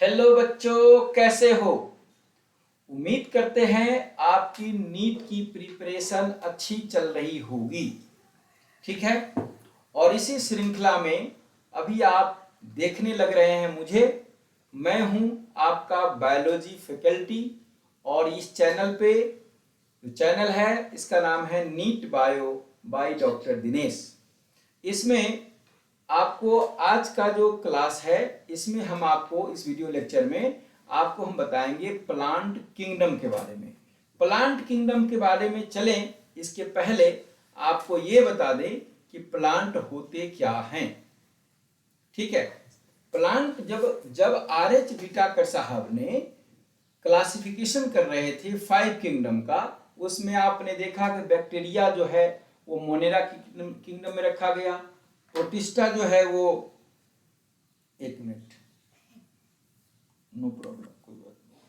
Hello बच्चों, कैसे हो? उम्मीद करते हैं आपकी नीट की प्रिपरेशन अच्छी चल रही होगी। ठीक है। और इसी श्रृंखला में अभी आप देखने लग रहे हैं मुझे। मैं हूं आपका बायोलॉजी फैकल्टी और इस चैनल पे जो चैनल है इसका नाम है NEET bio by doctor Dinesh. इसमें आपको आज का जो क्लास है इसमें हम आपको इस वीडियो लेक्चर में आपको हम बताएंगे प्लांट किंगडम के बारे में। प्लांट किंगडम के बारे में चलें इसके पहले आपको ये बता दें कि प्लांट होते क्या हैं। ठीक है। प्लांट जब जब आर.एच. विटाकर साहब ने क्लासिफिकेशन कर रहे थे 5 किंगडम का, उसमें आपने देखा कि बैक्टीरिया जो है वो मोनेरा किंगडम में रखा गया। प्रोटिस्टा जो है वो, एक मिनट, नो प्रॉब्लम, कोई बात नहीं।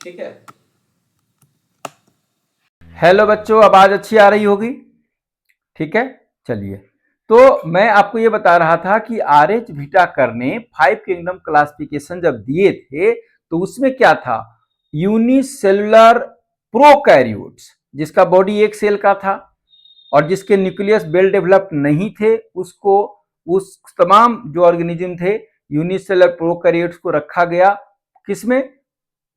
ठीक है। हेलो बच्चों, आवाज अच्छी आ रही होगी? ठीक है। चलिए, तो मैं आपको ये बता रहा था कि आर.एच. विटाकर ने 5 किंगडम क्लासिफिकेशन जब दिए थे तो उसमें क्या था, यूनिसेलुलर प्रोकैरियोट्स, जिसका बॉडी एक सेल का था और जिसके न्यूक्लियस वेल डेवलप्ड नहीं थे, उसको उस तमाम जो ऑर्गेनिज्म थे यूनिसेलुलर प्रोकैरियोट्स को रखा गया किसमें,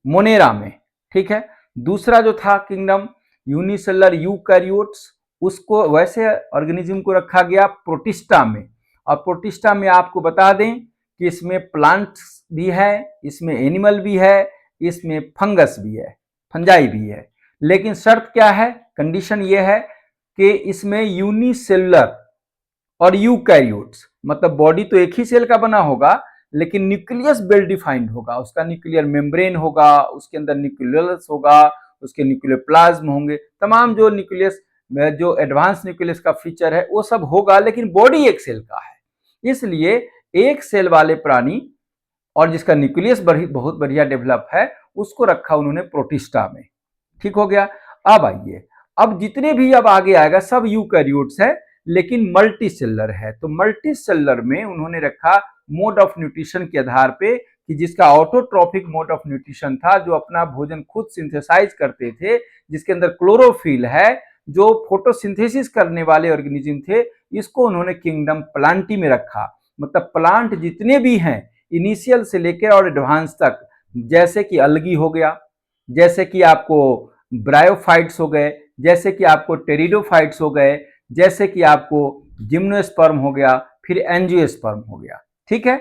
मोनेरा में। ठीक है। दूसरा जो था किंगडम यूनिसेलुलर यूकैरियोट्स, उसको वैसे ऑर्गेनिज्म को रखा गया प्रोटिस्टा में। और प्रोटिस्टा में आपको बता दें कि इसमें प्लांट्स भी है, इसमें एनिमल भी है, इसमें फंगस भी है, फंजाई भी है। लेकिन शर्त क्या है, कंडीशन ये है कि इसमें यूनिसेलुलर और यूकैरियोट्स, मतलब बॉडी तो एक ही सेल का बना होगा लेकिन न्यूक्लियस वेल डिफाइंड होगा, उसका न्यूक्लियर मेम्ब्रेन होगा, उसके अंदर न्यूक्लियस होगा, उसके न्यूक्लियर प्लाज्म होंगे, तमाम जो न्यूक्लियस जो एडवांस न्यूक्लियस का फीचर है वो सब होगा, लेकिन बॉडी एक सेल का है। इसलिए एक सेल वाले प्राणी और जिसका न्यूक्लियस बहुत बढ़िया डेवलप है उसको रखा उन्होंने प्रोटिस्टा में। ठीक हो गया। अब आइए, अब जितने भी अब आगे आएगा सब यूकैरियोट्स है लेकिन मल्टी सेलर है। तो मल्टी सेलर में उन्होंने रखा मोड ऑफ न्यूट्रिशन के आधार पे कि जिसका ऑटोट्रॉफिक मोड ऑफ न्यूट्रिशन था, जो अपना भोजन खुद सिंथेसाइज करते थे, जिसके अंदर क्लोरोफिल है, जो फोटोसिंथेसिस करने वाले ऑर्गेनिज्म थे, इसको उन्होंने किंगडम प्लांटी में रखा। मतलब प्लांट जितने भी हैं इनिशियल से लेकर और एडवांस तक, जैसे कि अलगी हो गया, जैसे कि आपको ब्रायोफाइट्स हो गए, जैसे कि आपको टेरिडोफाइट्स हो गए, जैसे कि आपको जिम्नोस्पर्म हो गया, फिर एंजियोस्पर्म हो गया। ठीक है।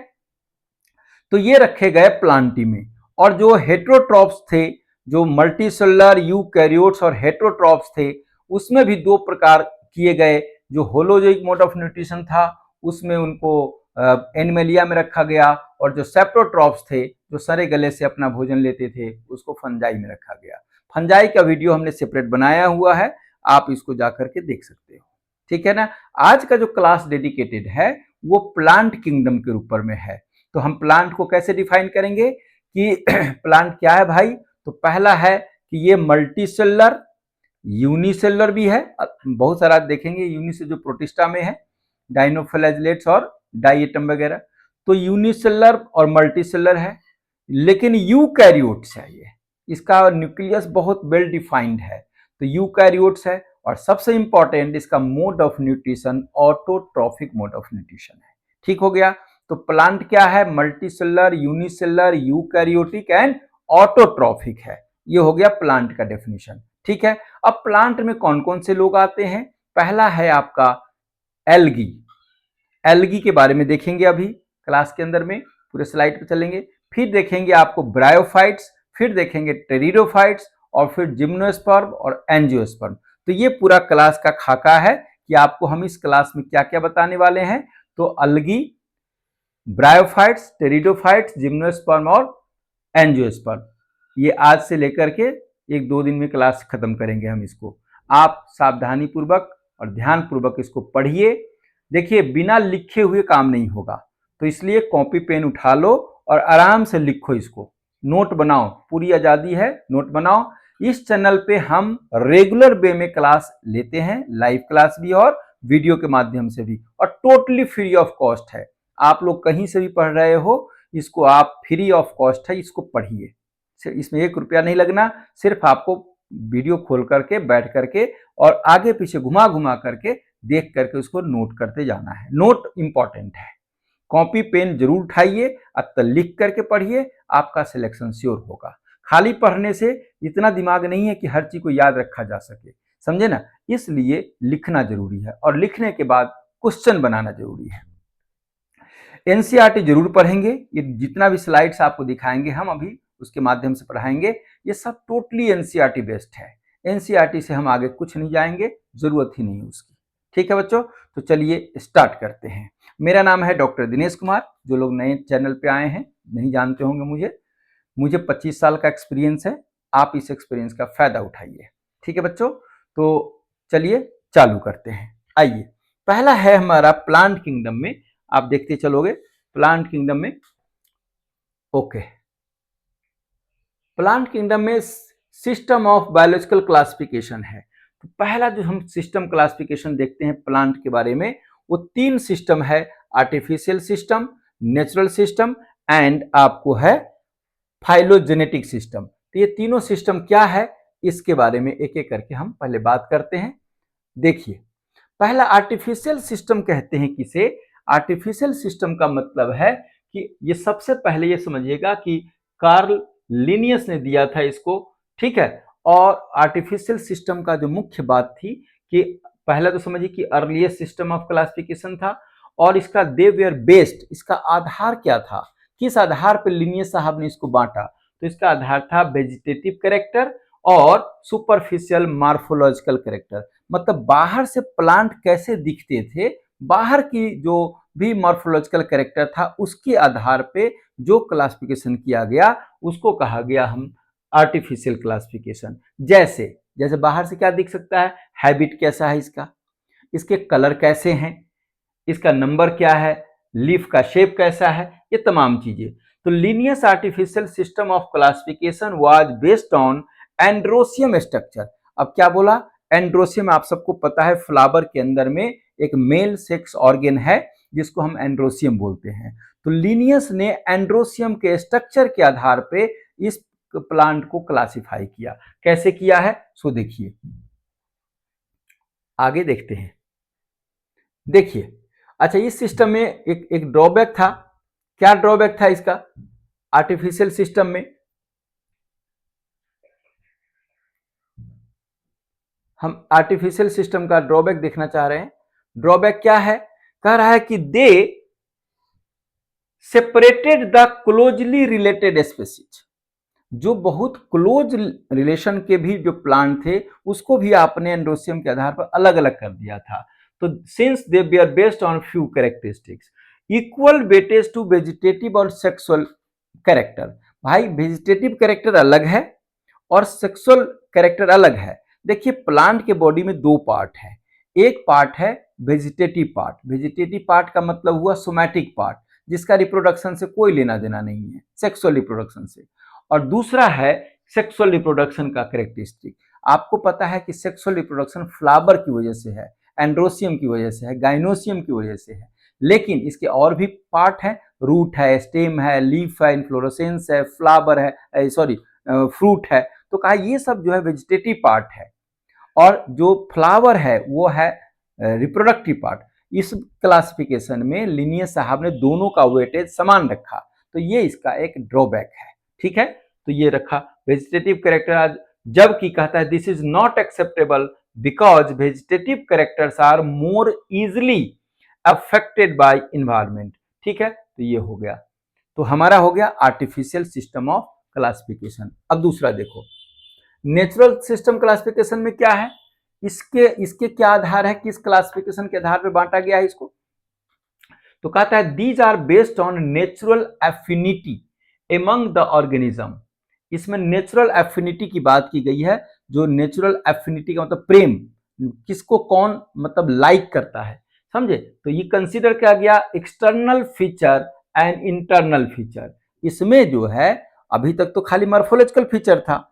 तो ये रखे गए प्लांटी में। और जो हेट्रोट्रॉप्स थे, जो मल्टीसेलुलर यूकैरियोट्स और हेट्रोट्रॉप्स थे, उसमें भी दो प्रकार किए गए। जो होलोजोइक मोड ऑफ न्यूट्रिशन था उसमें उनको एनिमलिया में रखा गया, और जो सेप्रोट्रॉप्स थे जो सरे गले से अपना भोजन लेते थे उसको फंजाई में रखा गया। फंजाई का वीडियो हमने सेपरेट बनाया हुआ है, आप इसको जाकर के देख सकते हो। ठीक है ना। आज का जो क्लास डेडिकेटेड है वो प्लांट किंगडम के ऊपर में है। तो हम प्लांट को कैसे डिफाइन करेंगे कि प्लांट क्या है भाई। तो पहला है कि ये मल्टीसेलुलर, यूनिसेलुलर भी है, बहुत सारा देखेंगे यूनिसे जो प्रोटिस्टा में है, डाइनोफ्लैजिलेट्स और डाइएटम वगैरह। तो यूनिसेलुलर और मल्टीसेलुलर है, लेकिन यूकैरियोट्स है ये, इसका न्यूक्लियस बहुत वेल डिफाइंड है, तो यूकैरियोट्स है। और सबसे इंपॉर्टेंट इसका mode of nutrition autotrophic mode of nutrition है। ठीक हो गया। तो प्लांट क्या है, multicellular, unicellular, eukaryotic and autotrophic है। ये हो गया प्लांट का डेफिनेशन। ठीक है। अब प्लांट में कौन कौन से लोग आते हैं। पहला है आपका एल्गी। एल्गी के बारे में देखेंगे अभी क्लास के अंदर में, पूरे स्लाइड पे चलेंगे। फिर देखेंगे आपको ब्रायोफाइट्स, फिर देखेंगे टेरिडोफाइट्स, और फिर जिम्नोस्पर्म और एंजियोस्पर्म। तो ये पूरा क्लास का खाका है कि आपको हम इस क्लास में क्या क्या बताने वाले हैं। तो अलगी, ब्रायोफाइट्स, टेरिडोफाइट्स, जिम्नोस्पर्म और एंजियोस्पर्म, ये आज से लेकर के एक दो दिन में क्लास खत्म करेंगे हम इसको। आप सावधानी पूर्वक और ध्यान पूर्वक इसको पढ़िए। देखिए, बिना लिखे हुए काम नहीं होगा, तो इसलिए कॉपी पेन उठा लो और आराम से लिखो, इसको नोट बनाओ, पूरी आजादी है, नोट बनाओ। इस चैनल पे हम रेगुलर वे में क्लास लेते हैं, लाइव क्लास भी और वीडियो के माध्यम से भी, और टोटली फ्री ऑफ कॉस्ट है। आप लोग कहीं से भी पढ़ रहे हो, इसको आप फ्री ऑफ कॉस्ट है, इसको पढ़िए। इसमें 1 रुपया नहीं लगना, सिर्फ आपको वीडियो खोल करके बैठ करके और आगे पीछे घुमा घुमा करके देख करके उसको नोट करते जाना है। नोट इंपॉर्टेंट है। कॉपी पेन जरूर उठाइए, अतः लिख करके पढ़िए, आपका सिलेक्शन श्योर होगा। खाली पढ़ने से इतना दिमाग नहीं है कि हर चीज को याद रखा जा सके, समझे ना। इसलिए लिखना जरूरी है और लिखने के बाद क्वेश्चन बनाना जरूरी है। एनसीईआरटी जरूर पढ़ेंगे, ये जितना भी स्लाइड्स आपको दिखाएंगे हम अभी उसके माध्यम से पढ़ाएंगे, ये सब टोटली एनसीईआरटी बेस्ड है। एनसीईआरटी से हम आगे कुछ नहीं जाएंगे, जरूरत ही नहीं उसकी। ठीक है बच्चों, तो चलिए स्टार्ट करते हैं। मेरा नाम है डॉक्टर दिनेश कुमार। जो लोग नए चैनल पे आए हैं, नहीं जानते होंगे मुझे 25 साल का एक्सपीरियंस है। आप इस एक्सपीरियंस का फायदा उठाइए। ठीक है बच्चों, तो चलिए चालू करते हैं। आइए, पहला है हमारा प्लांट किंगडम में, आप देखते चलोगे प्लांट किंगडम में। ओके, प्लांट किंगडम में सिस्टम ऑफ बायोलॉजिकल क्लासिफिकेशन है। तो पहला जो हम सिस्टम क्लासिफिकेशन देखते हैं प्लांट के बारे में, वो 3 सिस्टम है, artificial system, natural system and आपको है फाइलोजेनेटिक सिस्टम। तो ये तीनों सिस्टम क्या है, इसके बारे में एक एक करके हम पहले बात करते हैं। देखिए, पहला आर्टिफिशियल सिस्टम कहते हैं किसे। आर्टिफिशियल सिस्टम का मतलब है कि ये सबसे पहले ये समझिएगा कि कार्ल लिनियस ने दिया था इसको, ठीक है। और आर्टिफिशियल सिस्टम का जो मुख्य बात थी कि पहला तो समझिए कि अर्लीस्ट सिस्टम ऑफ क्लासिफिकेशन था, और इसका दे वेयर बेस्ड, इसका आधार क्या था, किस आधार पर लिनियस साहब ने इसको बांटा। तो इसका आधार था वेजिटेटिव कैरेक्टर और सुपरफिशियल मार्फोलॉजिकल कैरेक्टर, मतलब बाहर से प्लांट कैसे दिखते थे, बाहर की जो भी मॉर्फोलॉजिकल कैरेक्टर था उसके आधार पे जो क्लासिफिकेशन किया गया उसको कहा गया हम आर्टिफिशियल क्लासिफिकेशन। जैसे जैसे बाहर से क्या दिख सकता है, हैबिट कैसा है इसका, इसके कलर कैसे हैं, इसका नंबर क्या है, लीफ का शेप कैसा है, ये तमाम चीजें। तो Linnaeus artificial system of classification was based on androecium structure. अब क्या बोला, एंड्रोसियम आप सबको पता है फ्लावर के अंदर में एक मेल सेक्स ऑर्गन है जिसको हम एंड्रोसियम बोलते हैं। तो लिनियस ने एंड्रोसियम के स्ट्रक्चर के आधार पे इस प्लांट को क्लासिफाई किया। कैसे किया है सो देखिए, आगे देखते हैं। देखिए, अच्छा, इस सिस्टम में एक ड्रॉबैक था। क्या ड्रॉबैक था इसका आर्टिफिशियल सिस्टम में, हम आर्टिफिशियल सिस्टम का ड्रॉबैक देखना चाह रहे हैं। ड्रॉबैक क्या है, कह रहा है कि दे separated the closely related species, जो बहुत क्लोज रिलेशन के भी जो प्लांट थे उसको भी आपने एंड्रोसियम के आधार पर अलग अलग कर दिया था। तो since they are based on few characteristics, equal weightage to vegetative और सेक्सुअल कैरेक्टर। भाई वेजिटेटिव कैरेक्टर अलग है और सेक्सुअल कैरेक्टर अलग है। देखिए, प्लांट के बॉडी में 2 पार्ट है। एक पार्ट है वेजिटेटिव पार्ट, वेजिटेटिव पार्ट का मतलब हुआ सोमैटिक पार्ट, जिसका रिप्रोडक्शन से कोई लेना देना नहीं है, सेक्सुअल रिप्रोडक्शन से। और दूसरा है सेक्सुअल रिप्रोडक्शन का कैरेक्टरिस्टिक। आपको पता है कि सेक्सुअल रिप्रोडक्शन फ्लावर की वजह से है, एंड्रोसियम की वजह से है, गाइनोसियम की वजह से है, लेकिन इसके और भी पार्ट है, रूट है, स्टेम है, लीफ है, इन्फ्लोरेसेंस है, फ्लावर है, सॉरी फ्रूट है। तो कहा ये सब जो है वेजिटेटिव पार्ट है, और जो फ्लावर है वो है रिप्रोडक्टिव पार्ट। इस क्लासिफिकेशन में लिनियस साहब ने दोनों का वेटेज समान रखा, तो ये इसका एक ड्रॉबैक है। ठीक है, तो ये रखा वेजिटेटिव कैरेक्टर, जबकि कहता है this is not acceptable because vegetative characters are more easily affected by environment. ठीक है, तो ये हो गया, तो हमारा हो गया आर्टिफिशियल सिस्टम ऑफ क्लासिफिकेशन। अब दूसरा देखो, नेचुरल सिस्टम क्लासिफिकेशन में क्या है, इसके इसके क्या आधार है, किस क्लासिफिकेशन के आधार पर बांटा गया है इसको। तो कहता है these are based on natural affinity among the organism. इसमें नेचुरल एफिनिटी की बात की गई है। जो नेचुरल एफिनिटी का मतलब प्रेम, किसको कौन मतलब लाइक करता है, समझे। तो ये कंसीडर किया गया external feature and internal feature. इसमें जो है अभी तक तो खाली मॉर्फोलॉजिकल फीचर था,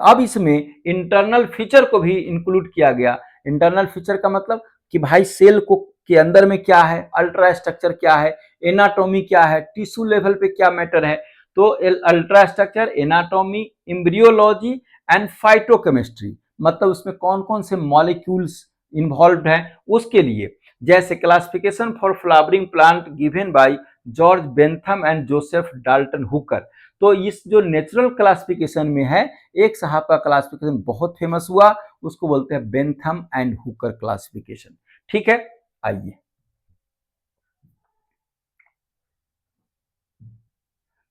अब इसमें इंटरनल फीचर को भी इंक्लूड किया गया। इंटरनल फीचर का मतलब कि भाई सेल को के अंदर में क्या है, अल्ट्रा स्ट्रक्चर क्या है, एनाटॉमी क्या है, टिश्यू लेवल पे क्या मैटर है। तो ultra structure, anatomy, embryology and phytochemistry, मतलब उसमें कौन कौन से मॉलिक्यूल्स इन्वॉल्व हैं उसके लिए। जैसे classification for flowering plant given by George Bentham and Joseph Dalton Hooker. तो इस जो नेचुरल क्लासिफिकेशन में है, एक साहब का क्लासिफिकेशन बहुत फेमस हुआ, उसको बोलते हैं बेंथम एंड हुकर क्लासिफिकेशन। ठीक है, आइए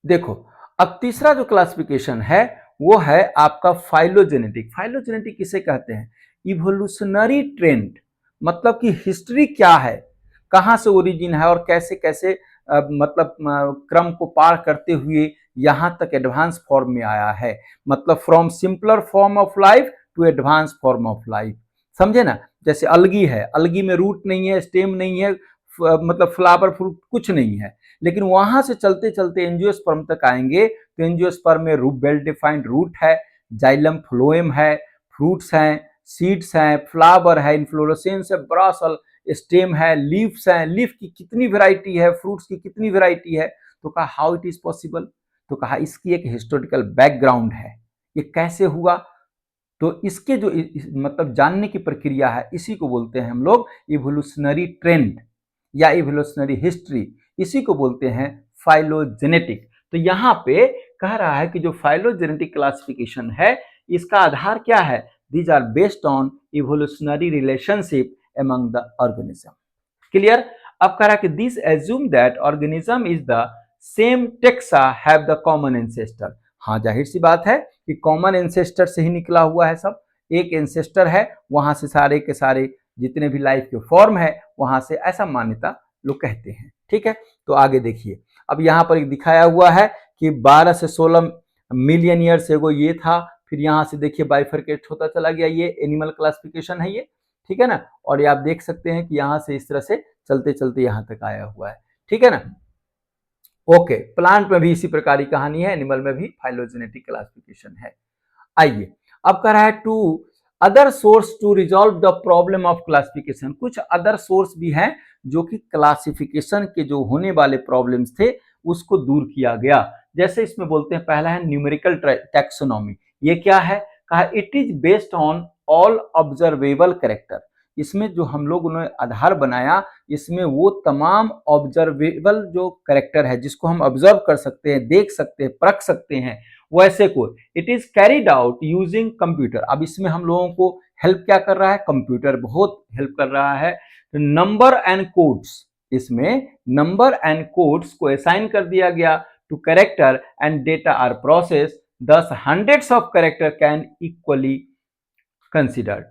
देखो, अब तीसरा जो क्लासिफिकेशन है वो है आपका फाइलोजेनेटिक। फाइलोजेनेटिक किसे कहते हैं, इवोल्यूशनरी ट्रेंड, मतलब कि हिस्ट्री क्या है, कहां से ओरिजिन है और कैसे कैसे मतलब क्रम को पार करते हुए यहां तक एडवांस फॉर्म में आया है, मतलब from simpler form of life to advance form of life. समझे ना, जैसे अलगी है, अलगी में रूट नहीं है, स्टेम नहीं है, मतलब फ्लावर फ्रूट कुछ नहीं है, लेकिन वहां से चलते चलते एंजियोस्पर्म तक आएंगे तो एंजियोस्पर्म में रूट, वेल डिफाइंड रूट है, जाइलम फ्लोएम है, फ्रूट्स हैं, सीड्स हैं, फ्लावर है, इन्फ्लोरेसेंस है, बड़ा सा स्टेम है, लीव्स हैं, लीफ की कितनी वैरायटी है, फ्रूट्स की कितनी वैरायटी है। तो कहा हाउ इट इज पॉसिबल, तो कहा इसकी एक हिस्टोरिकल बैकग्राउंड है, ये कैसे हुआ। तो इसके जो मतलब जानने की प्रक्रिया है, इसी को बोलते हैं हम लोग इवोल्यूशनरी ट्रेंड या इवोल्यूशनरी हिस्ट्री, इसी को बोलते हैं फाइलोजेनेटिक। तो यहाँ पे कह रहा है कि जो फाइलोजेनेटिक क्लासिफिकेशन है, इसका आधार क्या है, these are based on evolutionary relationship among the organism. Clear. अब कह रहा है कि this assume that organism is the same taxa have the common ancestor. हाँ, जाहिर सी बात है कि कॉमन एंसेस्टर से ही निकला हुआ है सब, एक एंसेस्टर है, वहां से सारे के सारे जितने भी लाइफ के फॉर्म है वहां से, ऐसा मान्यता लोग कहते हैं। ठीक है, तो आगे देखिए, अब यहाँ पर एक दिखाया हुआ है कि 12 से 16 मिलियन ईयर्स एगो ये था, फिर यहाँ से देखिए बाइफरकेट होता चला गया, ये एनिमल क्लासिफिकेशन है ये। ठीक है ना, और ये आप देख सकते हैं कि यहाँ से इस तरह से चलते चलते यहाँ तक आया हुआ है। ठीक है ना, ओके, प्लांट में भी इसी प्रकार की कहानी है, एनिमल में भी फाइलोजेनेटिक क्लासिफिकेशन है। आइए, अब कह रहा है two other source to resolve the problem of classification. कुछ अदर सोर्स भी हैं जो कि क्लासिफिकेशन के जो होने वाले प्रॉब्लम्स थे उसको दूर किया गया। जैसे इसमें बोलते हैं, पहला है न्यूमेरिकल टैक्सोनॉमी। ये क्या है, कहा it is based on all observable character. इसमें जो हम लोगों ने आधार बनाया, इसमें वो तमाम ऑब्जर्वेबल जो कैरेक्टर है जिसको हम ऑब्जर्व कर सकते हैं, देख सकते हैं, परख सकते हैं, वैसे को it is carried out using computer. अब इसमें हम लोगों को हेल्प क्या कर रहा है, कंप्यूटर बहुत हेल्प कर रहा है। नंबर एंड कोड्स, इसमें नंबर एंड कोड्स को असाइन कर दिया गया to character and data are process, thus hundreds of character can equally considered.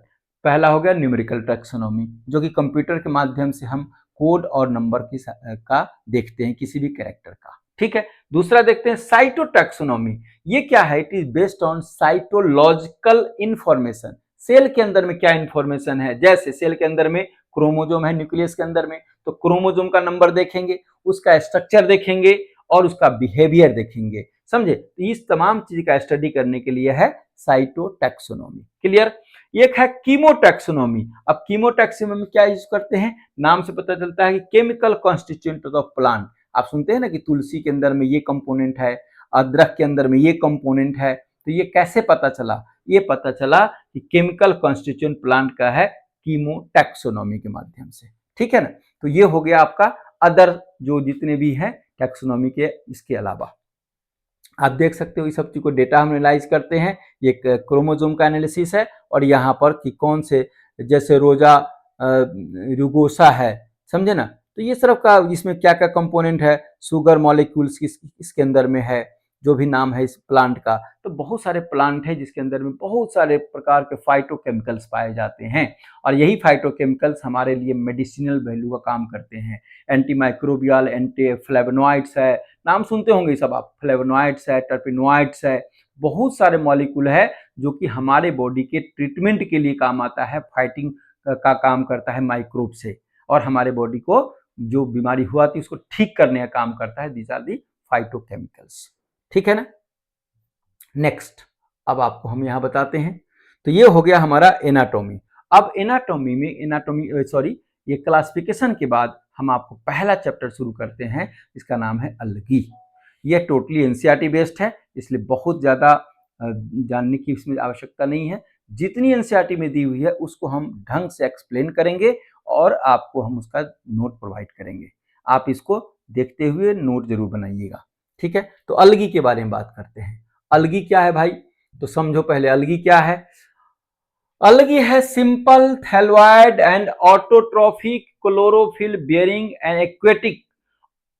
पहला हो गया न्यूमेरिकल टैक्सोनॉमी, जो कि कंप्यूटर के माध्यम से हम कोड और नंबर की का देखते हैं किसी भी कैरेक्टर का। ठीक है, दूसरा देखते हैं साइटोटैक्सोनॉमी। ये क्या है, it is based on cytological information. Cell के अंदर में क्या इंफॉर्मेशन है, जैसे सेल के अंदर में क्रोमोजोम है, न्यूक्लियस के अंदर में, तो क्रोमोजोम का नंबर देखेंगे, उसका स्ट्रक्चर देखेंगे और उसका बिहेवियर देखेंगे। समझे, तो इस तमाम चीज का स्टडी करने के लिए है साइटोटैक्सोनॉमी। क्लियर। एक है कीमोटैक्सोनॉमी। अब कीमोटैक्सोनॉमी क्या यूज करते हैं, नाम से पता चलता है कि केमिकल कॉन्स्टिट्यूएंट ऑफ प्लांट। आप सुनते हैं ना कि तुलसी के अंदर में ये कंपोनेंट है, अदरक के अंदर में ये कंपोनेंट है, तो ये कैसे पता चला, ये पता चला कि केमिकल कॉन्स्टिट्यूएंट प्लांट का है कीमोटैक्सोनॉमी के माध्यम से। ठीक है ना, तो ये हो गया आपका अदर जो जितने भी हैं टैक्सोनॉमी के, इसके अलावा आप देख सकते हो इस सब चीज को डेटा हम एनालाइज करते हैं। ये क्रोमोजोम का एनालिसिस है, और यहाँ पर कि कौन से, जैसे रोजा रुगोसा है, समझे ना, तो ये सब का इसमें क्या क्या कंपोनेंट है, शुगर मॉलिक्यूल्स इसके अंदर में है, जो भी नाम है इस प्लांट का। तो बहुत सारे प्लांट है जिसके अंदर में बहुत सारे प्रकार के फाइटोकेमिकल्स पाए जाते हैं, और यही फाइटोकेमिकल्स हमारे लिए मेडिसिनल वैल्यू का काम करते हैं। एंटी माइक्रोबियल, एंटी फ्लेवोनॉइड्स है, नाम सुनते होंगे सब आप, फ्लेवोनॉइड्स है, टर्पिनॉइड्स है, बहुत सारे मॉलिक्यूल है जो कि हमारे बॉडी के ट्रीटमेंट के लिए काम आता है, फाइटिंग का काम करता है माइक्रोब से, और हमारे बॉडी को जो बीमारी हुआ थी उसको ठीक करने का काम करता है। These are the phytochemicals. ठीक है ना। नेक्स्ट, अब आपको हम यहां बताते हैं, तो ये हो गया हमारा एनाटॉमी। अब एनाटॉमी में ये क्लासिफिकेशन के बाद हम आपको पहला चैप्टर शुरू करते हैं, इसका नाम है अलगी। ये टोटली एनसीईआरटी बेस्ड है, इसलिए बहुत ज़्यादा जानने की इसमें आवश्यकता नहीं है। जितनी एनसीईआरटी में दी हुई है उसको हम ढंग से एक्सप्लेन करेंगे और आपको हम उसका नोट प्रोवाइड करेंगे। आप इसको देखते हुए नोट जरूर बनाइएगा, ठीक है। तो अलगी के बारे में बात करते हैं। अलगी क्या है भाई, तो समझो पहले अलगी क्या है। अलगी है simple thalloid and autotrophic chlorophyll bearing and aquatic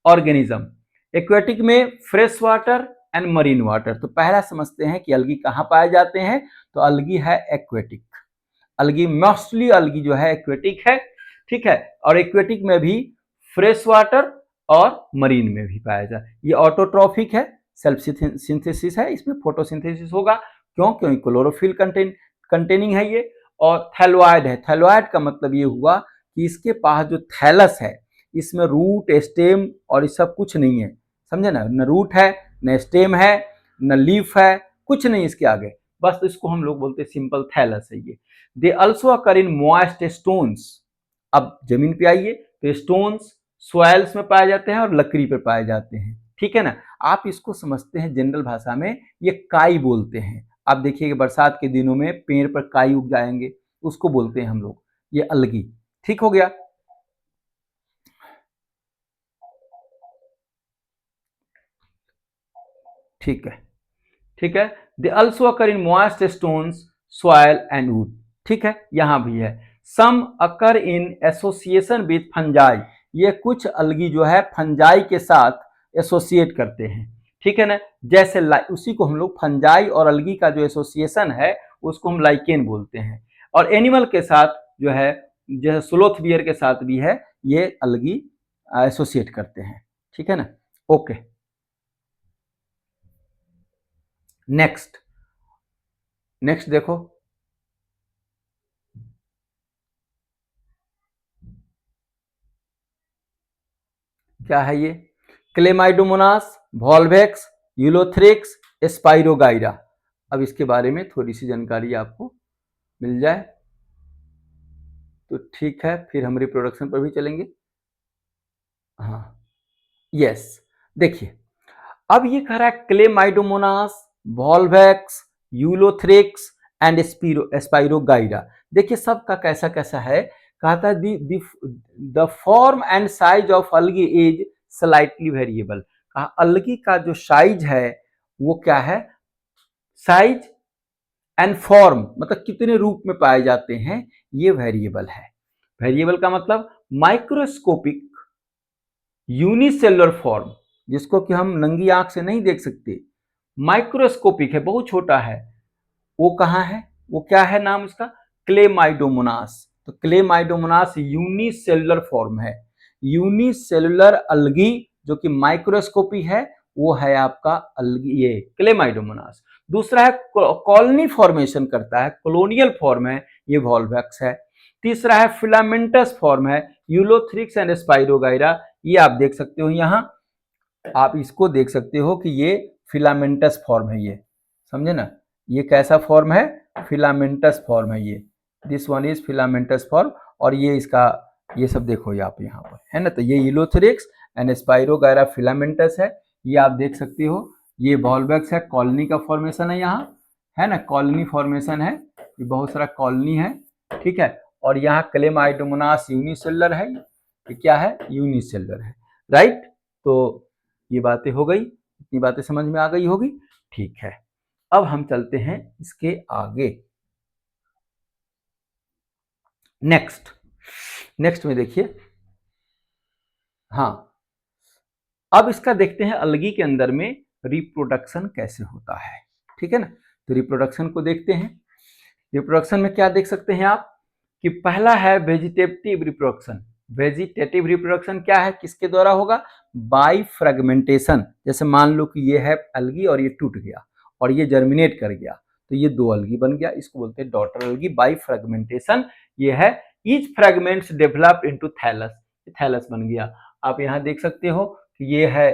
organism. Aquatic में fresh water and marine water. तो पहला समझते हैं कि अलगी कहां पाए जाते हैं। तो अलगी है एक्वेटिक। अलगी मोस्टली अलगी जो है एक्वेटिक है, ठीक है। और एक्वेटिक में भी फ्रेश वाटर और मरीन में भी पाया जाए। ये ऑटोट्रॉफिक है, सेल्फ सिंथेसिस है, इसमें फोटोसिंथेसिस होगा। क्योंकि क्लोरोफिल कंटेनिंग है ये। और थैलोइड है। थैलोइड का मतलब ये हुआ कि इसके पास जो थैलस है, इसमें रूट स्टेम और ये सब कुछ नहीं है, समझे ना। न रूट है, न स्टेम है, न लीफ है, कुछ नहीं इसके आगे। बस इसको हम लोग बोलते हैं सिंपल थैलस है ये। They also occur in moist stones. अब जमीन पे आइए तो स्टोन्स सॉइल्स में पाए जाते हैं और लकड़ी पर पाए जाते हैं, ठीक है ना। आप इसको समझते हैं जनरल भाषा में ये काई बोलते हैं। आप देखिए बरसात के दिनों में पेड़ पर काई उग जाएंगे, उसको बोलते हैं हम लोग ये अलगी, ठीक हो गया। ठीक है, ठीक है। They also occur in moist stones soil and would, ठीक है, यहां भी है। सम अकर इन एसोसिएशन विथ फंजाई। ये कुछ अलगी जो है फंजाई के साथ एसोसिएट करते हैं, ठीक है ना। जैसे उसी को हम लोग फंजाई और अलगी का जो एसोसिएशन है उसको हम लाइकेन बोलते हैं। और एनिमल के साथ जो है, जैसे स्लोथ बियर के साथ भी है, ये अलगी एसोसिएट करते हैं, ठीक है ना। ओके, नेक्स्ट नेक्स्ट देखो क्या है ये। Chlamydomonas, Volvox, Ulothrix, Spirogyra. अब इसके बारे में थोड़ी सी जानकारी आपको मिल जाए तो ठीक है, फिर हम रिप्रोडक्शन पर भी चलेंगे। हाँ, यस, देखिए अब ये कह रहा है Chlamydomonas, Volvox, Ulothrix and Spirogyra. देखिए सबका कैसा कैसा है। कहता है the form and size of algae is slightly variable. कहा अलगी का जो साइज है वो क्या है, साइज एंड फॉर्म मतलब कितने रूप में पाए जाते हैं, ये वेरिएबल है। वेरिएबल का मतलब माइक्रोस्कोपिक यूनिसेलुलर फॉर्म, जिसको कि हम नंगी आंख से नहीं देख सकते, माइक्रोस्कोपिक है, बहुत छोटा है। वो कहाँ है, वो क्या है नाम उसका, क्लेमाइडोमोनास। तो क्लेमाइडोमोनास यूनिसेलुलर फॉर्म है। यूनिसेलुलर अलगी जो कि माइक्रोस्कोपी है वो है आपका अलगी, ये क्लेमाइडोमोनास। दूसरा है कॉलोनी फॉर्मेशन करता है, कॉलोनियल फॉर्म है, ये वॉल्वैक्स है। तीसरा है फिलामेंटस फॉर्म है, यूलोथ्रिक्स एंड स्पाइरोगाइरा। ये आप देख सकते हो यहाँ, आप इसको देख सकते हो कि ये फिलामेंटस फॉर्म है, ये समझे ना। ये कैसा फॉर्म है, फिलामेंटस फॉर्म है ये, this one is filamentous form. और ये इसका ये सब देखो ये आप यहाँ पर है ना। तो ये यूलोथ्रिक्स एंड स्पाइरोगाइरा फिलामेंटस है, ये आप देख सकते हो। ये वॉल्वैक्स है, कॉलोनी का फॉर्मेशन है यहाँ, है ना, कॉलोनी फॉर्मेशन है, ये बहुत सारा कॉलोनी है, ठीक है। और यहाँ क्लेमाइडोमोनास यूनिसेलुलर है, ये क्या है, यूनिसेलुलर है, राइट। तो ये बातें हो गई, इतनी बातें समझ में आ गई होगी, ठीक है। अब हम चलते हैं इसके आगे। नेक्स्ट नेक्स्ट में देखिए, हाँ अब इसका देखते हैं अलगी के अंदर में रिप्रोडक्शन कैसे होता है, ठीक है ना। तो रिप्रोडक्शन को देखते हैं। रिप्रोडक्शन में क्या देख सकते हैं आप कि पहला है वेजिटेटिव रिप्रोडक्शन। वेजिटेटिव रिप्रोडक्शन क्या है, किसके द्वारा होगा, बाई फ्रेगमेंटेशन। जैसे मान लो कि ये है अलगी और ये टूट गया और ये जर्मिनेट कर गया, तो ये दो अलगी बन गया, इसको बोलते हैं डॉटर अलगी बाई फ्रेगमेंटेशन। ये है each fragments develop into thallus, thallus बन गया। आप यहाँ देख सकते हो कि ये है,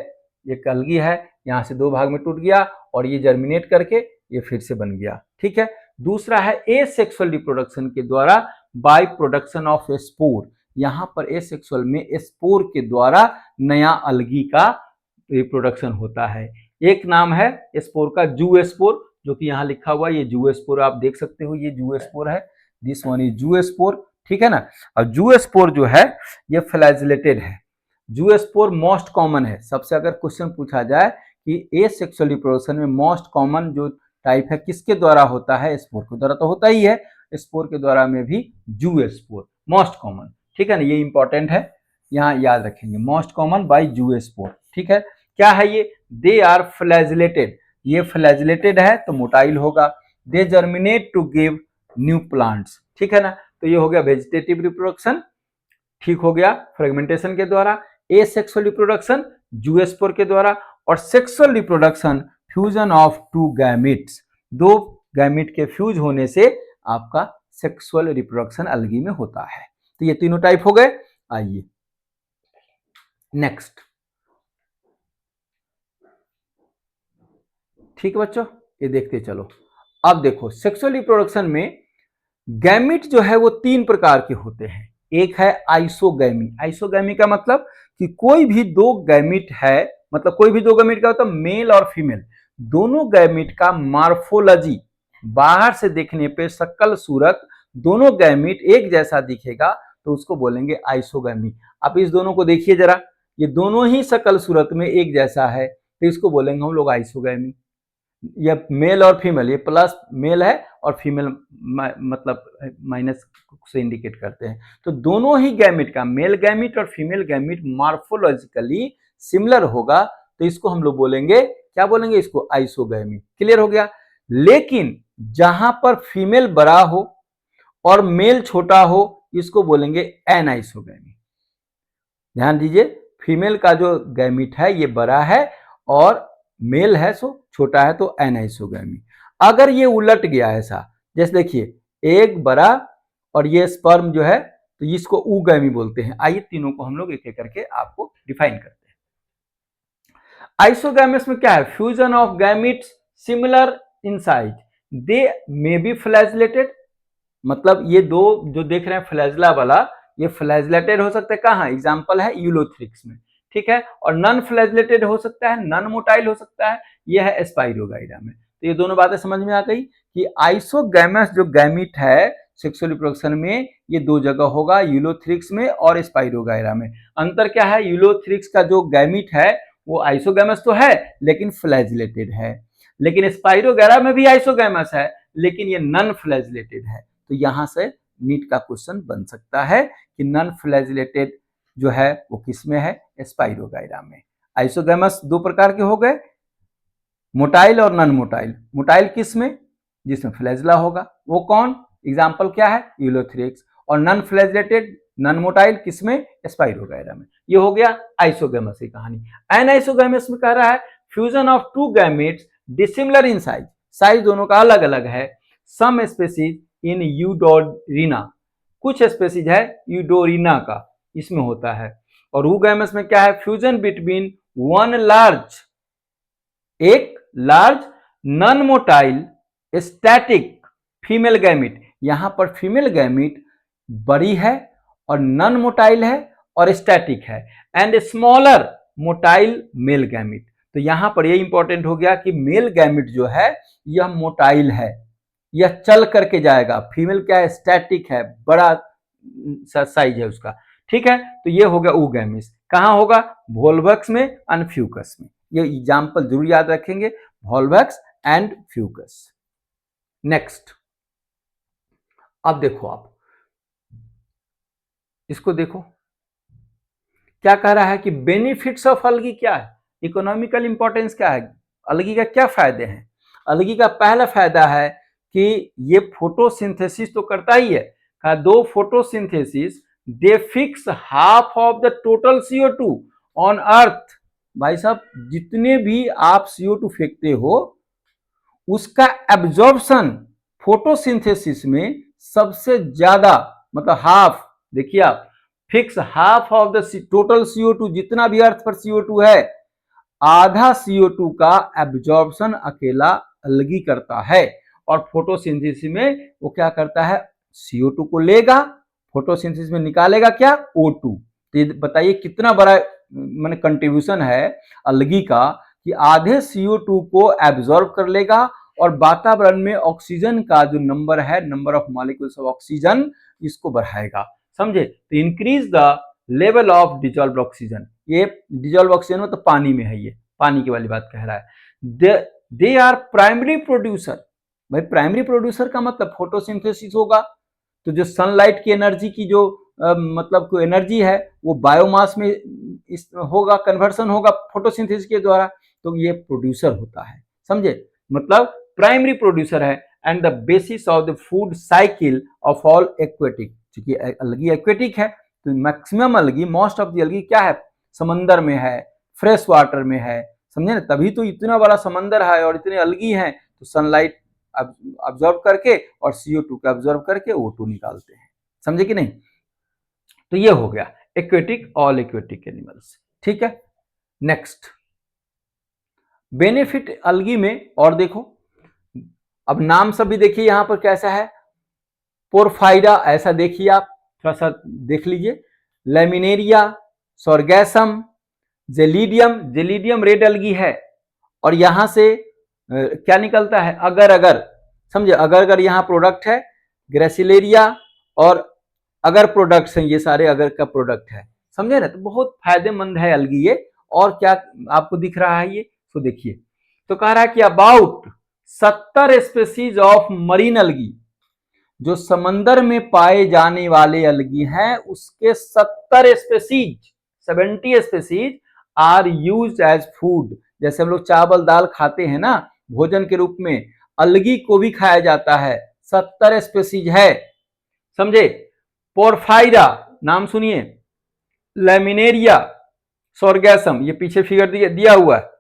ये अलगी है, यहाँ से दो भाग में टूट गया और ये जर्मिनेट करके ये फिर से बन गया, ठीक है। दूसरा है एसेक्सुअल रिप्रोडक्शन के द्वारा बाय प्रोडक्शन ऑफ स्पोर। यहाँ पर एसेक्सुअल में स्पोर के द्वारा नया अलगी का रिप्रोडक्शन होता है। एक नाम है स्पोर का जूस्पोर, जो कि यहाँ लिखा हुआ है, ये जूस्पोर आप देख सकते हो, ये जूस्पोर है, दिस वन इज जूस्पोर, ठीक है ना। और जूस्पोर जो है ये फ्लैजिलेटेड है। जूस्पोर मोस्ट कॉमन है। सबसे अगर क्वेश्चन पूछा जाए कि एसेक्सुअल रिप्रोडक्शन में मोस्ट कॉमन जो टाइप है किसके द्वारा होता है, स्पोर के द्वारा तो होता ही है, स्पोर के द्वारा में भी जूस्पोर मोस्ट कॉमन, ठीक है ना, ये इंपॉर्टेंट है, यहाँ याद रखेंगे, मोस्ट कॉमन बाय जूस्पोर, ठीक है। क्या है ये, दे आर फ्लैजिलेटेड, ये फ्लैजिलेटेड है तो मोटाइल होगा। They germinate to give new plants, ठीक है ना, तो ये हो गया वेजिटेटिव रिप्रोडक्शन, ठीक हो गया, फ्रेगमेंटेशन के द्वारा। एसेक्सुअल रिप्रोडक्शन जूस्पोर के द्वारा, और sexual reproduction fusion of two gametes, दो गैमिट के फ्यूज होने से आपका सेक्सुअल रिप्रोडक्शन अलगी में होता है। तो ये तीनों टाइप हो गए। आइए नेक्स्ट, ठीक है बच्चों, ये देखते चलो। अब देखो सेक्सुअल रिप्रोडक्शन में गैमिट जो है वो तीन प्रकार के होते हैं। एक है आइसोगैमी, आइसोगैमी का मतलब कि कोई भी दो गैमिट है, मतलब कोई भी दो गैमिट का मतलब मेल और फीमेल, दोनों गैमिट का मार्फोलॉजी, बाहर से देखने पे शक्ल सूरत दोनों गैमिट एक जैसा दिखेगा तो उसको बोलेंगे आइसोगैमी। आप इस दोनों को देखिए जरा, ये दोनों ही शक्ल सूरत में एक जैसा है तो इसको बोलेंगे हम लोग आइसोगैमी। ये मेल और फीमेल, ये प्लस मेल है और फीमेल मतलब माइनस से इंडिकेट करते हैं, तो दोनों ही गैमिट का, मेल गैमिट और फीमेल गैमिट मार्फोलॉजिकली सिमिलर होगा तो इसको हम लोग बोलेंगे, क्या बोलेंगे, इसको आइसोगैमी। क्लियर हो गया। लेकिन जहां पर फीमेल बड़ा हो और मेल छोटा हो इसको बोलेंगे एनाइसोगैमी। ध्यान दीजिए, फीमेल का जो गैमिट है ये बड़ा है और मेल है सो छोटा है तो एनाइसोगैमी। अगर ये उलट गया ऐसा, जैसे देखिए एक बड़ा और ये स्पर्म जो है तो इसको ऊगैमी बोलते हैं। आइए तीनों को हम लोग एक एक करके आपको डिफाइन करते हैं। आइसोगैमस में क्या है, fusion of gametes similar in size, they may be flagellated, मतलब ये दो जो देख रहे हैं फ्लैजला वाला, ये फ्लैजिलेटेड हो सकता है, कहाँ, एग्जांपल है यूलोथ्रिक्स में, ठीक है, और नॉन फ्लैजिलेटेड हो सकता है, नॉन मोटाइल हो सकता है, ये है स्पाइरोगाइरा में। तो ये दोनों बातें समझ में आ गई कि आइसोगैमस जो गैमिट है सेक्सुअल रिप्रोडक्शन में ये दो जगह होगा, यूलोथ्रिक्स में और स्पाइरोगाइरा में। अंतर क्या है, यूलोथ्रिक्स का जो गैमिट है वो आइसोगैमस तो है लेकिन फ्लैजिलेटेड है, लेकिन स्पाइरोगाइरा में भी आइसोगैमस है लेकिन ये नॉन फ्लैजिलेटेड है। तो यहां से नीट का क्वेश्चन बन सकता है कि नॉन फ्लैजिलेटेड जो है वो किस में है, स्पाइरोगाइरा में। आइसोगैमस दो प्रकार के हो गए, मोटाइल और नॉन मोटाइल। मोटाइल किस में, जिसमें फ्लैजिला होगा, वो कौन, एग्जांपल क्या है, यूलोथ्रिक्स, और नॉन फ्लैजिलेटेड नॉन मोटाइल किसमें, स्पाइरोगाइरा में। ये हो गया आइसोगैमस की कहानी। एनाइसोगैमस में कह रहा है fusion of two gametes dissimilar in size, size दोनों का अलग अलग है। सम स्पेसीज इन यूडोरिना, कुछ स्पेसीज है यूडोरिना का, इसमें होता है। और ऊगैमस में क्या है, फ्यूजन बिटवीन वन लार्ज, एक large non motile static female gamete, यहां पर फीमेल गैमिट बड़ी है और नॉन मोटाइल है और स्टैटिक है, and smaller motile male gamete. तो यहां पर ये इंपॉर्टेंट हो गया कि मेल गैमिट जो है यह मोटाइल है, यह चल करके जाएगा, फीमेल क्या है, स्टैटिक है, बड़ा साइज है उसका, ठीक है। तो ये हो गया ऊगैमिस, कहां होगा, वोल्वक्स में एंड फ्यूकस में। ये एग्जांपल जरूर याद रखेंगे, वोल्वक्स एंड फ्यूकस। नेक्स्ट, अब देखो आप इसको देखो, क्या कह रहा है कि बेनिफिट्स ऑफ अलगी क्या है, इकोनॉमिकल इंपॉर्टेंस क्या है, अलगी का क्या फायदे हैं। अलगी का पहला फायदा है कि ये फोटोसिंथेसिस तो करता ही है, कहा दो photosynthesis they fix half of the total CO2 on earth. भाई साहब जितने भी आप CO2 फेंकते हो उसका एब्जॉर्प्शन फोटोसिंथेसिस में सबसे ज्यादा, मतलब हाफ, देखिए आप, fix half of the total CO2, जितना भी अर्थ पर CO2 है आधा CO2 का एब्जॉर्प्शन अकेला अलगी करता है। और फोटोसिंथेसिस में वो क्या करता है, CO2 को लेगा, फोटोसिंथेसिस में निकालेगा क्या, O2। तो ये बताइए कितना बड़ा माने कंट्रीब्यूशन है अलगी का कि आधे CO2 को एब्जॉर्ब कर लेगा और वातावरण में ऑक्सीजन का जो नंबर है, number of molecules of oxygen, इसको बढ़ाएगा। समझे? तो increase the level of dissolve oxygen. ये डिजॉल्व ऑक्सीजन मतलब पानी में है, ये पानी की वाली बात कह रहा है। They are primary producer. भाई प्राइमरी प्रोड्यूसर का मतलब फोटोसिंथेसिस होगा, तो जो सनलाइट की एनर्जी की जो मतलब कोई एनर्जी है वो बायोमास में होगा, कन्वर्सन होगा फोटोसिंथेसिस के द्वारा, तो ये प्रोड्यूसर होता है। समझे? मतलब प्राइमरी प्रोड्यूसर है and the basis of the food cycle of all aquatic. क्योंकि अलगी एक्वेटिक है तो मैक्सिमम अलगी, मोस्ट ऑफ द अलगी क्या है, समंदर में है, फ्रेश वाटर में है। समझे ना? तभी तो इतना बड़ा समंदर है और इतने अलगी हैं, तो सनलाइट अब्जॉर्ब करके और CO2 को अब्जॉर्ब करके O2 निकालते हैं। समझे कि नहीं? तो ये हो गया एक्वेटिक, ऑल एक्वेटिक एनिमल्स। ठीक है, नेक्स्ट बेनिफिट अलगी में। और देखो, अब नाम सब भी देखिए यहां पर कैसा है, पोरफाइरा, ऐसा देखिए आप थोड़ा सा देख लीजिए, लेमिनेरिया, सोरगैसम, जेलिडियम। जेलिडियम रेड अलगी है और यहां से क्या निकलता है, अगर अगर, समझे, अगर अगर यहां प्रोडक्ट है, ग्रेसिलेरिया और अगर प्रोडक्ट्स हैं, ये सारे अगर का प्रोडक्ट है। समझे ना? तो बहुत फायदेमंद है अलगी ये। और क्या आपको दिख रहा है ये, तो देखिए, तो कह रहा है कि अबाउट 70 स्पेसीज ऑफ मरीन अलगी, जो समंदर में पाए जाने वाले अलगी हैं उसके 70 species, 70 species are used as food. जैसे हम लोग चावल दाल खाते हैं ना भोजन के रूप में, अलगी को भी खाया जाता है। 70 स्पेसीज है। समझे? पोरफाइरा नाम सुनिए, लेमिनेरिया, सोरगैसम, ये पीछे फिगर दिया हुआ है।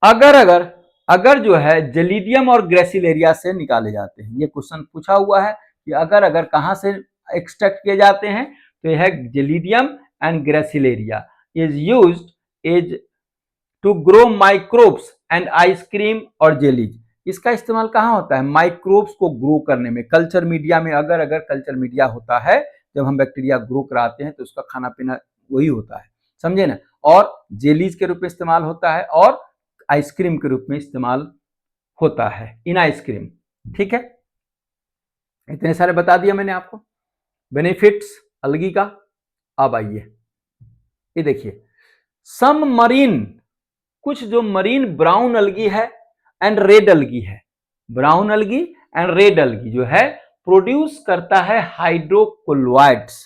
अगर अगर अगर जो है जेलिडियम और ग्रेसिलेरिया से निकाले जाते हैं। ये क्वेश्चन पूछा हुआ है कि अगर अगर कहां से एक्सट्रैक्ट किए जाते हैं, तो यह है Gelidium and Gracilaria is used as to grow microbes and ice cream और जेलीज। इसका इस्तेमाल कहाँ होता है, माइक्रोब्स को ग्रो करने में, कल्चर मीडिया में। अगर अगर कल्चर मीडिया होता है, जब हम बैक्टीरिया ग्रो कराते हैं तो उसका खाना पीना वही होता है। समझे ना? और जेलीज के रूप में इस्तेमाल होता है और आइसक्रीम के रूप में इस्तेमाल होता है, इन आइसक्रीम। ठीक है, इतने सारे बता दिया मैंने आपको बेनिफिट्स अलगी का। अब आइए ये देखिए, सम मरीन, कुछ जो मरीन ब्राउन अलगी है एंड रेड अलगी है, ब्राउन अलगी एंड रेड अलगी जो है प्रोड्यूस करता है हाइड्रोक्लोराइड्स।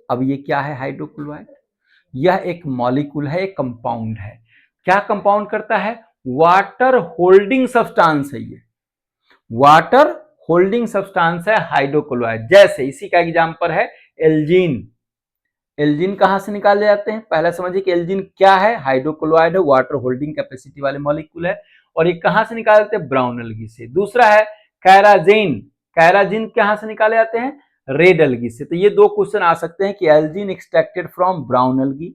अब ये क्या है हाइड्रोक्लोराइड? यह एक मॉलिक्यूल है, एक कंपाउंड है। क्या कंपाउंड करता है? वाटर होल्डिंग सब्सटेंस है ये, वाटर होल्डिंग सब्सटेंस है हाइड्रोक्लोराइड। जैसे इसी का एग्जांपल है एल्जीन। एल्जीन कहां से निकाले जाते हैं? पहले समझिए कि एल्जीन क्या है, हाइड्रोक्लोराइड है, वाटर होल्डिंग कैपेसिटी वाले मॉलिक्यूल है। और ये कहां से निकाले जाते हैं? ब्राउन अलगी से। दूसरा है कैराजीन। कैराजीन कहां से निकाले जाते हैं? रेड अलगी से। तो ये दो क्वेश्चन आ सकते हैं कि एल्जीन एक्सट्रैक्टेड फ्रॉम ब्राउन अलगी,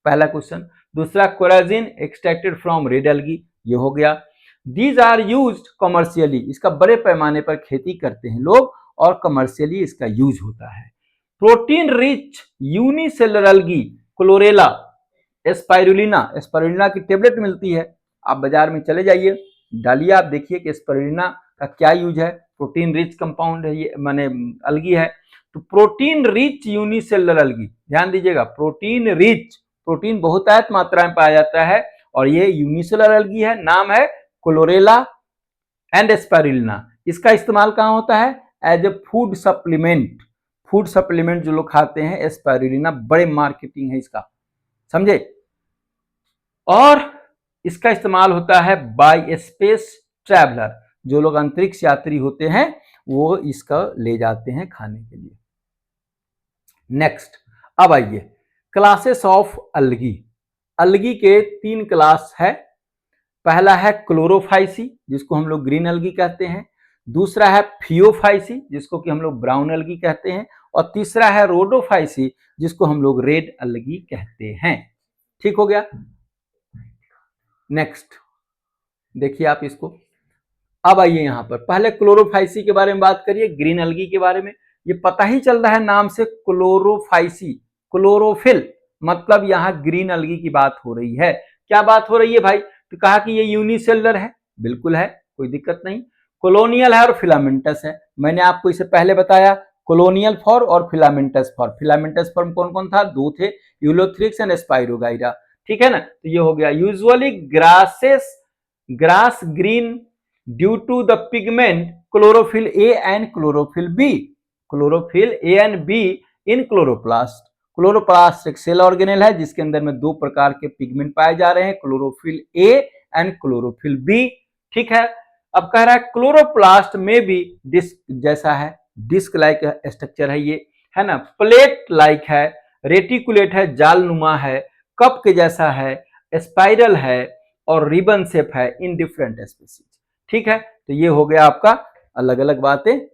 पहला क्वेश्चन। दूसरा कोराजीन एक्सट्रैक्टेड फ्रॉम रेड अलगी, ये हो गया। दीज आर यूज्ड कमर्शियली, इसका बड़े पैमाने पर खेती करते हैं लोग और कमर्शियली इसका यूज होता है। Protein rich unicellular algae, Chlorella, Spirulina. Spirulina की टेबलेट मिलती है, आप बाजार में चले जाइए, डालिए, आप देखिए कि एस्पाइरुलिना का क्या यूज है। प्रोटीन रिच कंपाउंड है ये, माने अलगी है। तो प्रोटीन रिच यूनिसेलुलर अलगी, ध्यान दीजिएगा, प्रोटीन रिच, प्रोटीन बहुतायत मात्रा में पाया जाता है और ये यूनिसेलुलर अलगी है, नाम है क्लोरेला एंड एस्पाइरुलिना। इसका इस्तेमाल कहां होता है? As a food supplement. Food supplement जो लोग खाते हैं, एस्पाइरुलिना बड़े मार्केटिंग है इसका। समझे? और इसका इस्तेमाल होता है बाय स्पेस ट्रैवलर, जो लोग अंतरिक्ष यात्री होते हैं वो इसका ले जाते हैं खाने के लिए। नेक्स्ट, अब आइए क्लासेस ऑफ अलगी। अलगी के 3 क्लास है। पहला है क्लोरोफाइसी, जिसको हम लोग ग्रीन अलगी कहते हैं। दूसरा है फियोफाइसी, जिसको कि हम लोग ब्राउन अलगी कहते हैं। और तीसरा है रोडोफाइसी, जिसको हम लोग रेड अलगी कहते हैं। ठीक हो गया? नेक्स्ट देखिए आप इसको। अब आइए यहां पर पहले क्लोरोफाइसी के बारे में बात करिए, ग्रीन अलगी के बारे में। ये पता ही चल रहा है नाम से, क्लोरोफाइसी, क्लोरोफिल, मतलब यहाँ ग्रीन अलगी की बात हो रही है। क्या बात हो रही है भाई? तो कहा कि ये यूनिसेलुलर है, बिल्कुल है, कोई दिक्कत नहीं। कॉलोनियल है और फिलामेंटस है। मैंने आपको इसे पहले बताया, कॉलोनियल फॉर और फिलामेंटस फॉर। फिलामेंटस फॉर्म कौन कौन था? दो थे, यूलोथ्रिक्स एंड स्पाइरोगाइरा, ठीक है ना। तो ये हो गया। Usually grasses, grass green due to the pigment chlorophyll A and chlorophyll B, chlorophyll A and B in chloroplast. Chloroplast एक सेल ऑर्गेनेल है जिसके अंदर में दो प्रकार के पिगमेंट पाए जा रहे हैं, chlorophyll A and chlorophyll B, ठीक है। अब कह रहा है क्लोरोप्लास्ट में भी डिस्क जैसा है, डिस्क लाइक स्ट्रक्चर है ये, है ना, प्लेट लाइक है, रेटिकुलेट है, जालनुमा है, कप के जैसा है, स्पाइरल है और रिबन शेप है इन डिफरेंट स्पीसीज, ठीक है। तो ये हो गया आपका अलग अलग बातें,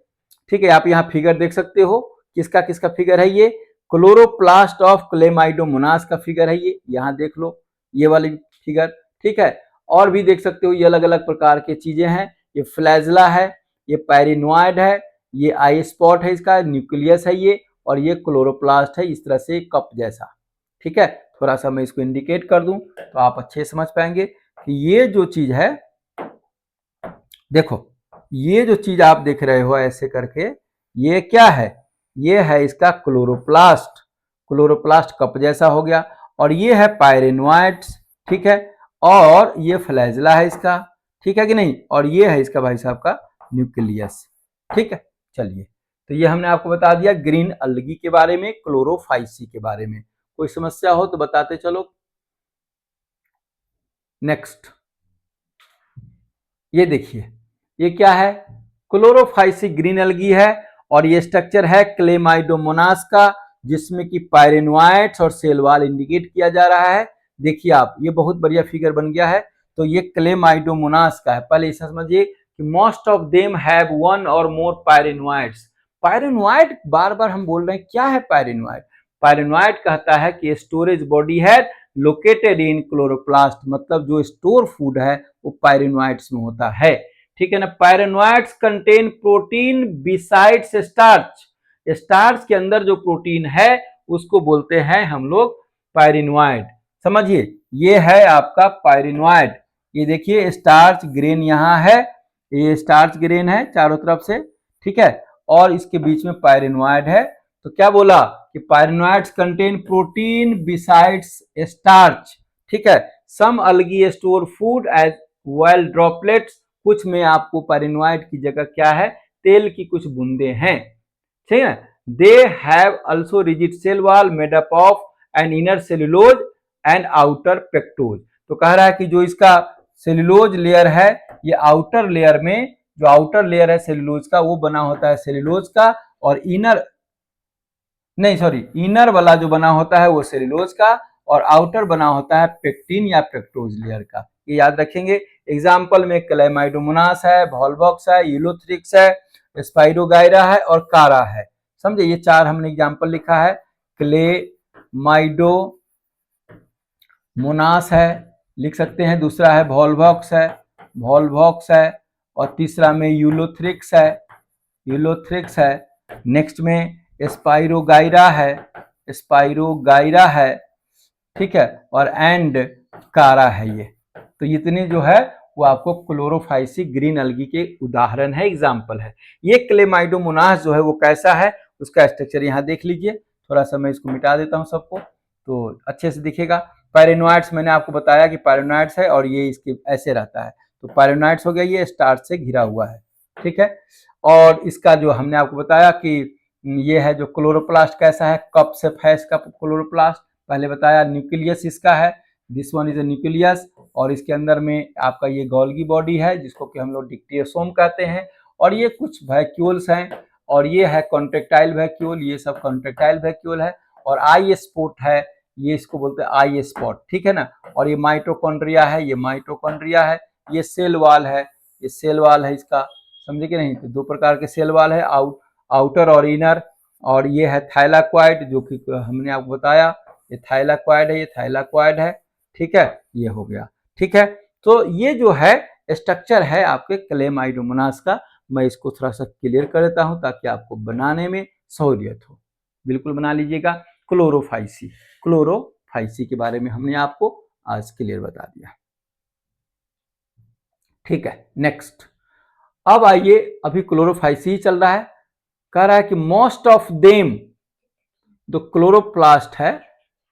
ठीक है। आप यहाँ फिगर देख सकते हो, किसका किसका फिगर है ये? क्लोरोप्लास्ट ऑफ क्लेमाइडोमोनास का फिगर है ये, यहाँ देख लो ये वाली फिगर, ठीक है। और भी देख सकते हो ये अलग अलग प्रकार की चीजें हैं। ये फ्लैजला है, ये पैरिनोइड है, ये आई स्पॉट है, इसका न्यूक्लियस है ये, और ये क्लोरोप्लास्ट है, इस तरह से कप जैसा, ठीक है। थोड़ा सा मैं इसको इंडिकेट कर दूं तो आप अच्छे समझ पाएंगे कि ये जो चीज है, देखो ये जो चीज आप देख रहे हो ऐसे करके, ये क्या है? ये है इसका क्लोरोप्लास्ट, क्लोरोप्लास्ट कप जैसा हो गया। और ये है पायरेनोइड्स, ठीक है। और ये फ्लैजला है इसका, ठीक है कि नहीं। और ये है इसका भाई साहब का न्यूक्लियस, ठीक है। चलिए, तो ये हमने आपको बता दिया ग्रीन अलगी के बारे में, क्लोरोफाइसी के बारे में। कोई समस्या हो तो बताते चलो। नेक्स्ट, ये देखिए, ये क्या है? क्लोरोफाइसी ग्रीन अलगी है और ये स्ट्रक्चर है क्लेमाइडोमोनास का, जिसमें कि पायरेनोइड्स और सेल वॉल इंडिकेट किया जा रहा है। देखिए आप, ये बहुत बढ़िया फिगर बन गया है। तो ये क्लेमाइडोमोनास का है। पहले इसे समझिए कि most of them have one और मोर पायरेनोइड्स। पायरेनोइड बार बार हम बोल रहे हैं, क्या है पायरेनोइड? पायरेनोइड कहता है कि स्टोरेज बॉडी है लोकेटेड इन क्लोरोप्लास्ट, मतलब जो स्टोर फूड है वो पायरेनोइड्स में होता है, ठीक है ना। Pyrenoids contain protein besides starch, starch के अंदर जो प्रोटीन है उसको बोलते हैं हम लोग पायरेनोइड। समझिए, ये है आपका पायरेनोइड। ये देखिए स्टार्च ग्रेन यहाँ है, ये स्टार्च ग्रेन है चारों तरफ से, ठीक है। और इसके बीच में पायरेनोइड है। तो क्या बोला कि pyrenoids contain protein besides starch, ठीक है। Some algae store food as oil droplets, कुछ में आपको पायरेनोइड की जगह क्या है? तेल की कुछ बूंदे हैं, ठीक है। They have also rigid cell wall made up of an inner cellulose and outer pectose. तो कह रहा है कि जो इसका सेलुलोज लेयर है, ये आउटर लेयर में, जो आउटर लेयर है सेलुलोज का, वो बना होता है सेलुलोज का, और इनर नहीं सॉरी इनर वाला जो बना होता है वो सेलुलोज का, और आउटर बना होता है पेक्टिन या पेक्टोज लेयर का। ये याद रखेंगे। एग्जाम्पल में क्लेमाइडोमोनास है, वॉल्वॉक्स है, यूलोथ्रिक्स है, स्पाइरोगाइरा है और कारा है। समझे, ये चार हमने एग्जाम्पल लिखा है। क्लेमाइडोमोनास है, लिख सकते हैं। दूसरा है वॉल्वॉक्स है, वॉल्वॉक्स है। और तीसरा में यूलोथ्रिक्स है, यूलोथ्रिक्स है। नेक्स्ट में स्पाइरोगाइरा है, स्पाइरोगाइरा है, ठीक है। और एंड कारा है ये। तो इतने जो है वो आपको क्लोरोफाइसी ग्रीन अलगी के उदाहरण है, एग्जाम्पल है। ये क्लेमाइडोमोनास जो है वो कैसा है, उसका स्ट्रक्चर यहाँ देख लीजिए। थोड़ा सा मैं इसको मिटा देता हूँ सबको तो अच्छे से दिखेगा। पायरेनोइड्स मैंने आपको बताया कि पायरेनोइड्स है और ये इसके ऐसे रहता है। तो पायरेनोइड्स हो गया, ये स्टार्च से घिरा हुआ है, ठीक है। और इसका जो हमने आपको बताया कि ये है जो क्लोरोप्लास्ट कैसा है, कप शेप है इसका क्लोरोप्लास्ट। पहले बताया न्यूक्लियस इसका है, this one is a nucleus. और इसके अंदर में आपका ये गोल्गी बॉडी है जिसको कि हम लोग डिक्टियोसोम कहते हैं। और ये कुछ वैक्यूल्स हैं, और ये है कॉन्ट्रेक्टाइल वैक्यूल, ये सब कॉन्ट्रेक्टाइल वैक्यूल है। और आई स्पॉट है, ये इसको बोलते हैं आई स्पॉट, ठीक है ना। और ये माइटोकॉन्ड्रिया है, ये माइटोकॉन्ड्रिया है। ये सेल वॉल है, ये सेल वॉल है इसका, समझे कि नहीं। तो दो प्रकार के सेल वॉल है, आउटर और इनर। और ये है थाइलाक्वाइड, जो कि हमने आपको बताया ये थाइलाक्वाइड है, ये थाइलाक्वाइड है, ठीक है। ये हो गया, ठीक है। तो ये जो है स्ट्रक्चर है आपके क्लेमाइडोमोनास का। मैं इसको थोड़ा सा क्लियर कर देता हूं ताकि आपको बनाने में सहूलियत हो। बिल्कुल बना लीजिएगा। क्लोरोफाइसी के बारे में हमने आपको आज क्लियर बता दिया। ठीक है, नेक्स्ट। अब आइए, अभी क्लोरोफाइसी ही चल रहा है। कह रहा है कि मोस्ट ऑफ देम, जो क्लोरोप्लास्ट है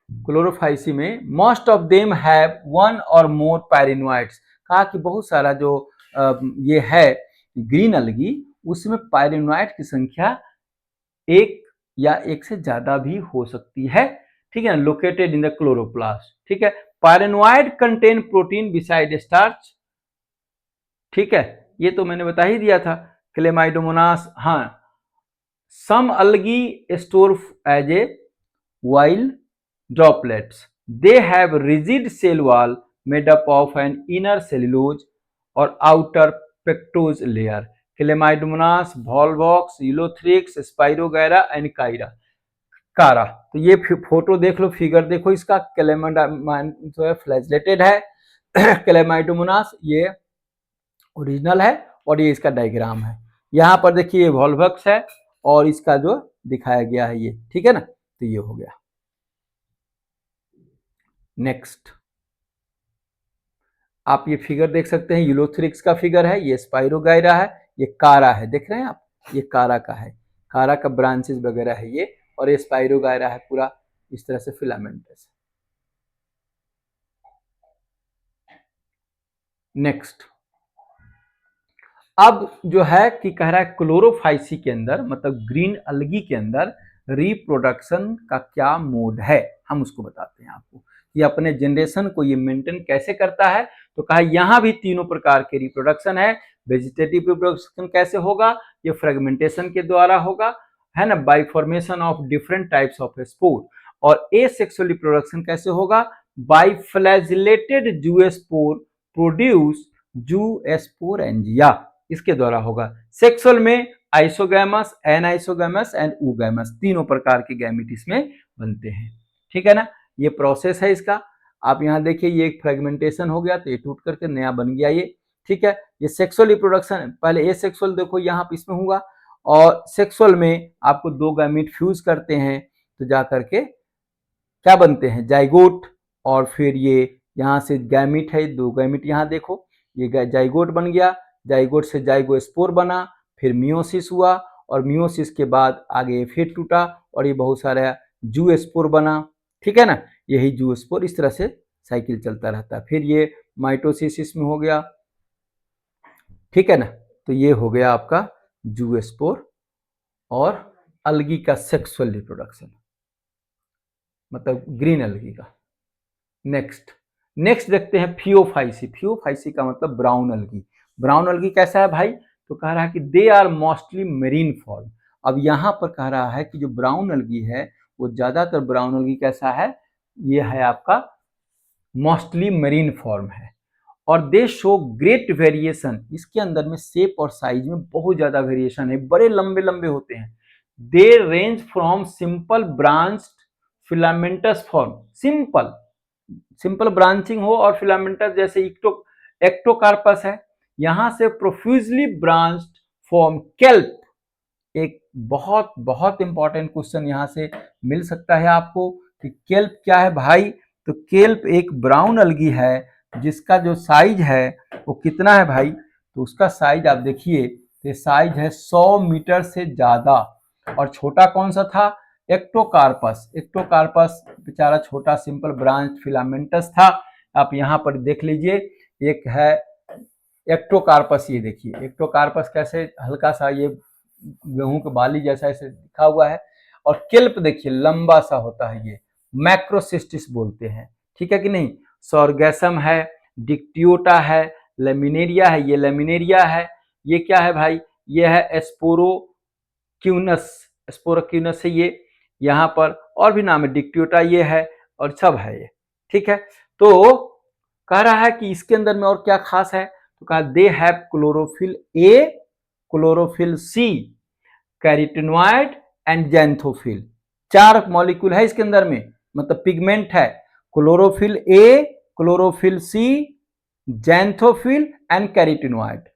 क्लोरोफाइसी में, most of them have one और मोर पायरेनोइड्स। कहा कि बहुत सारा जो ये है ग्रीन अलगी, उसमें पायरेनोइड की संख्या एक या एक से ज्यादा भी हो सकती है। ठीक है, लोकेटेड इन द क्लोरोप्लास्ट। ठीक है, pyrenoid contain protein beside starch. ठीक है, ये तो मैंने बता ही दिया था। क्लेमाइडोमोनास, हाँ, some algae store as a while droplets. They have rigid cell wall made up of an inner cellulose or outer pectose layer. Chlamydomonas, Volvox, Ulothrix, Spirogyra and Kyra. कारा। तो ये फोटो देख लो, फिगर देखो इसका। जो है flagellated है। Chlamydomonas ये ओरिजिनल है और ये इसका डायग्राम है। यहाँ पर देखिए वॉल्वक्स है और इसका जो दिखाया गया है ये। ठीक है ना, तो ये हो गया। नेक्स्ट, आप ये फिगर देख सकते हैं, यूलोथ्रिक्स का फिगर है, ये स्पाइरोगायरा है, ये कारा है, देख रहे हैं आप, ये कारा का है, कारा का ब्रांचेस वगैरह है ये, और ये स्पाइरोगायरा है पूरा इस तरह से फिलामेंटस। नेक्स्ट, अब जो है कि कह रहा है क्लोरोफाइसी के अंदर, मतलब ग्रीन अलगी के अंदर रिप्रोडक्शन का क्या मोड है, हम उसको बताते हैं आपको। ये अपने जनरेशन को ये मेंटेन कैसे करता है। तो कहा यहां भी तीनों प्रकार के रिप्रोडक्शन है। वेजिटेटिव रिप्रोडक्शन कैसे होगा, ये फ्रेगमेंटेशन के द्वारा होगा, है ना, bye formation of different types of spore. और एसेक्सुअल रिप्रोडक्शन कैसे होगा, बाय फ्लैजिलेटेड जूस्पोर प्रोड्यूस जूस्पोरेंजिया, इसके द्वारा होगा। सेक्सुअल में आइसोगैमस, एनाइसोगैमस एंड ऊगैमस, तीनों प्रकार के गैमेट इसमें बनते हैं। ठीक है ना, ये प्रोसेस है इसका। आप यहाँ देखिए, ये एक फ्रेगमेंटेशन हो गया तो ये टूट करके नया बन गया ये। ठीक है, ये सेक्सुअल रिप्रोडक्शन, पहले ए सेक्सुअल देखो यहाँ पे इसमें हुआ, और सेक्सुअल में आपको दो गैमेट फ्यूज करते हैं तो जा करके क्या बनते हैं, जाइगोट। और फिर ये यहाँ से गैमेट है, दो गैमेट यहाँ देखो, ये जाइगोट बन गया, जाइगोट से जाइगोस्पोर बना, फिर मियोसिस हुआ, और मियोसिस के बाद आगे फिर टूटा और ये बहुत सारा जूस्पोर बना। ठीक है ना, यही जूस्पोर, इस तरह से साइकिल चलता रहता है। फिर ये माइटोसिस इसमें हो गया। ठीक है ना, तो ये हो गया आपका जूस्पोर और अलगी का सेक्सुअल रिप्रोडक्शन, मतलब ग्रीन अलगी का। नेक्स्ट देखते हैं फियोफाइसी। फियोफाइसी का मतलब ब्राउन अलगी। ब्राउन अलगी कैसा है भाई, तो कह रहा है कि they are mostly marine form. अब यहाँ पर कह रहा है कि जो ब्राउन अलगी है वो ज्यादातर ब्राउन अलगी कैसा है, ये है आपका मोस्टली मेरीन फॉर्म है। और दे शो ग्रेट वेरिएशन, इसके अंदर में शेप और साइज में बहुत ज्यादा वेरिएशन है, बड़े लंबे लंबे होते हैं। They range from simple branched filamentous form, simple branching हो और फिलामेंटस, जैसे एक्टोकार्पस है, यहां से प्रोफ्यूजली ब्रांच्ड फॉर्म केल्प। एक बहुत बहुत इंपॉर्टेंट क्वेश्चन यहां से मिल सकता है आपको कि केल्प क्या है भाई। तो केल्प एक ब्राउन अलगी है जिसका जो साइज है वो कितना है भाई, तो उसका साइज आप देखिए, तो साइज है 100 मीटर से ज्यादा। और छोटा कौन सा था, एक्टोकार्पस। एक्टोकार्पस बेचारा छोटा सिंपल ब्रांच फिलामेंटस था। आप यहाँ पर देख लीजिए, एक है एक्टोकार्पस, ये देखिए एक्टोकार्पस कैसे हल्का सा ये गेहूं के बाली जैसा ऐसे दिखा हुआ है। और केल्प देखिए लंबा सा होता है, ये मैक्रोसिस्टिस बोलते हैं। ठीक है कि नहीं, सॉर्गेसम है, डिक्टियोटा है, लेमिनेरिया है, ये लेमिनेरिया है। ये क्या है भाई, ये है स्पोरोक्यूनस, स्पोरोक्यूनस है ये, यहाँ पर और भी नाम है, डिक्टियोटा ये है, और सब है ये। ठीक है, तो कह रहा है कि इसके अंदर में और क्या खास है, तो कहा they have chlorophyll a, chlorophyll c, carotenoid and xanthophyll. 4 molecule है इसके अंदर में, मतलब पिगमेंट है, chlorophyll a, chlorophyll c, xanthophyll and carotenoid.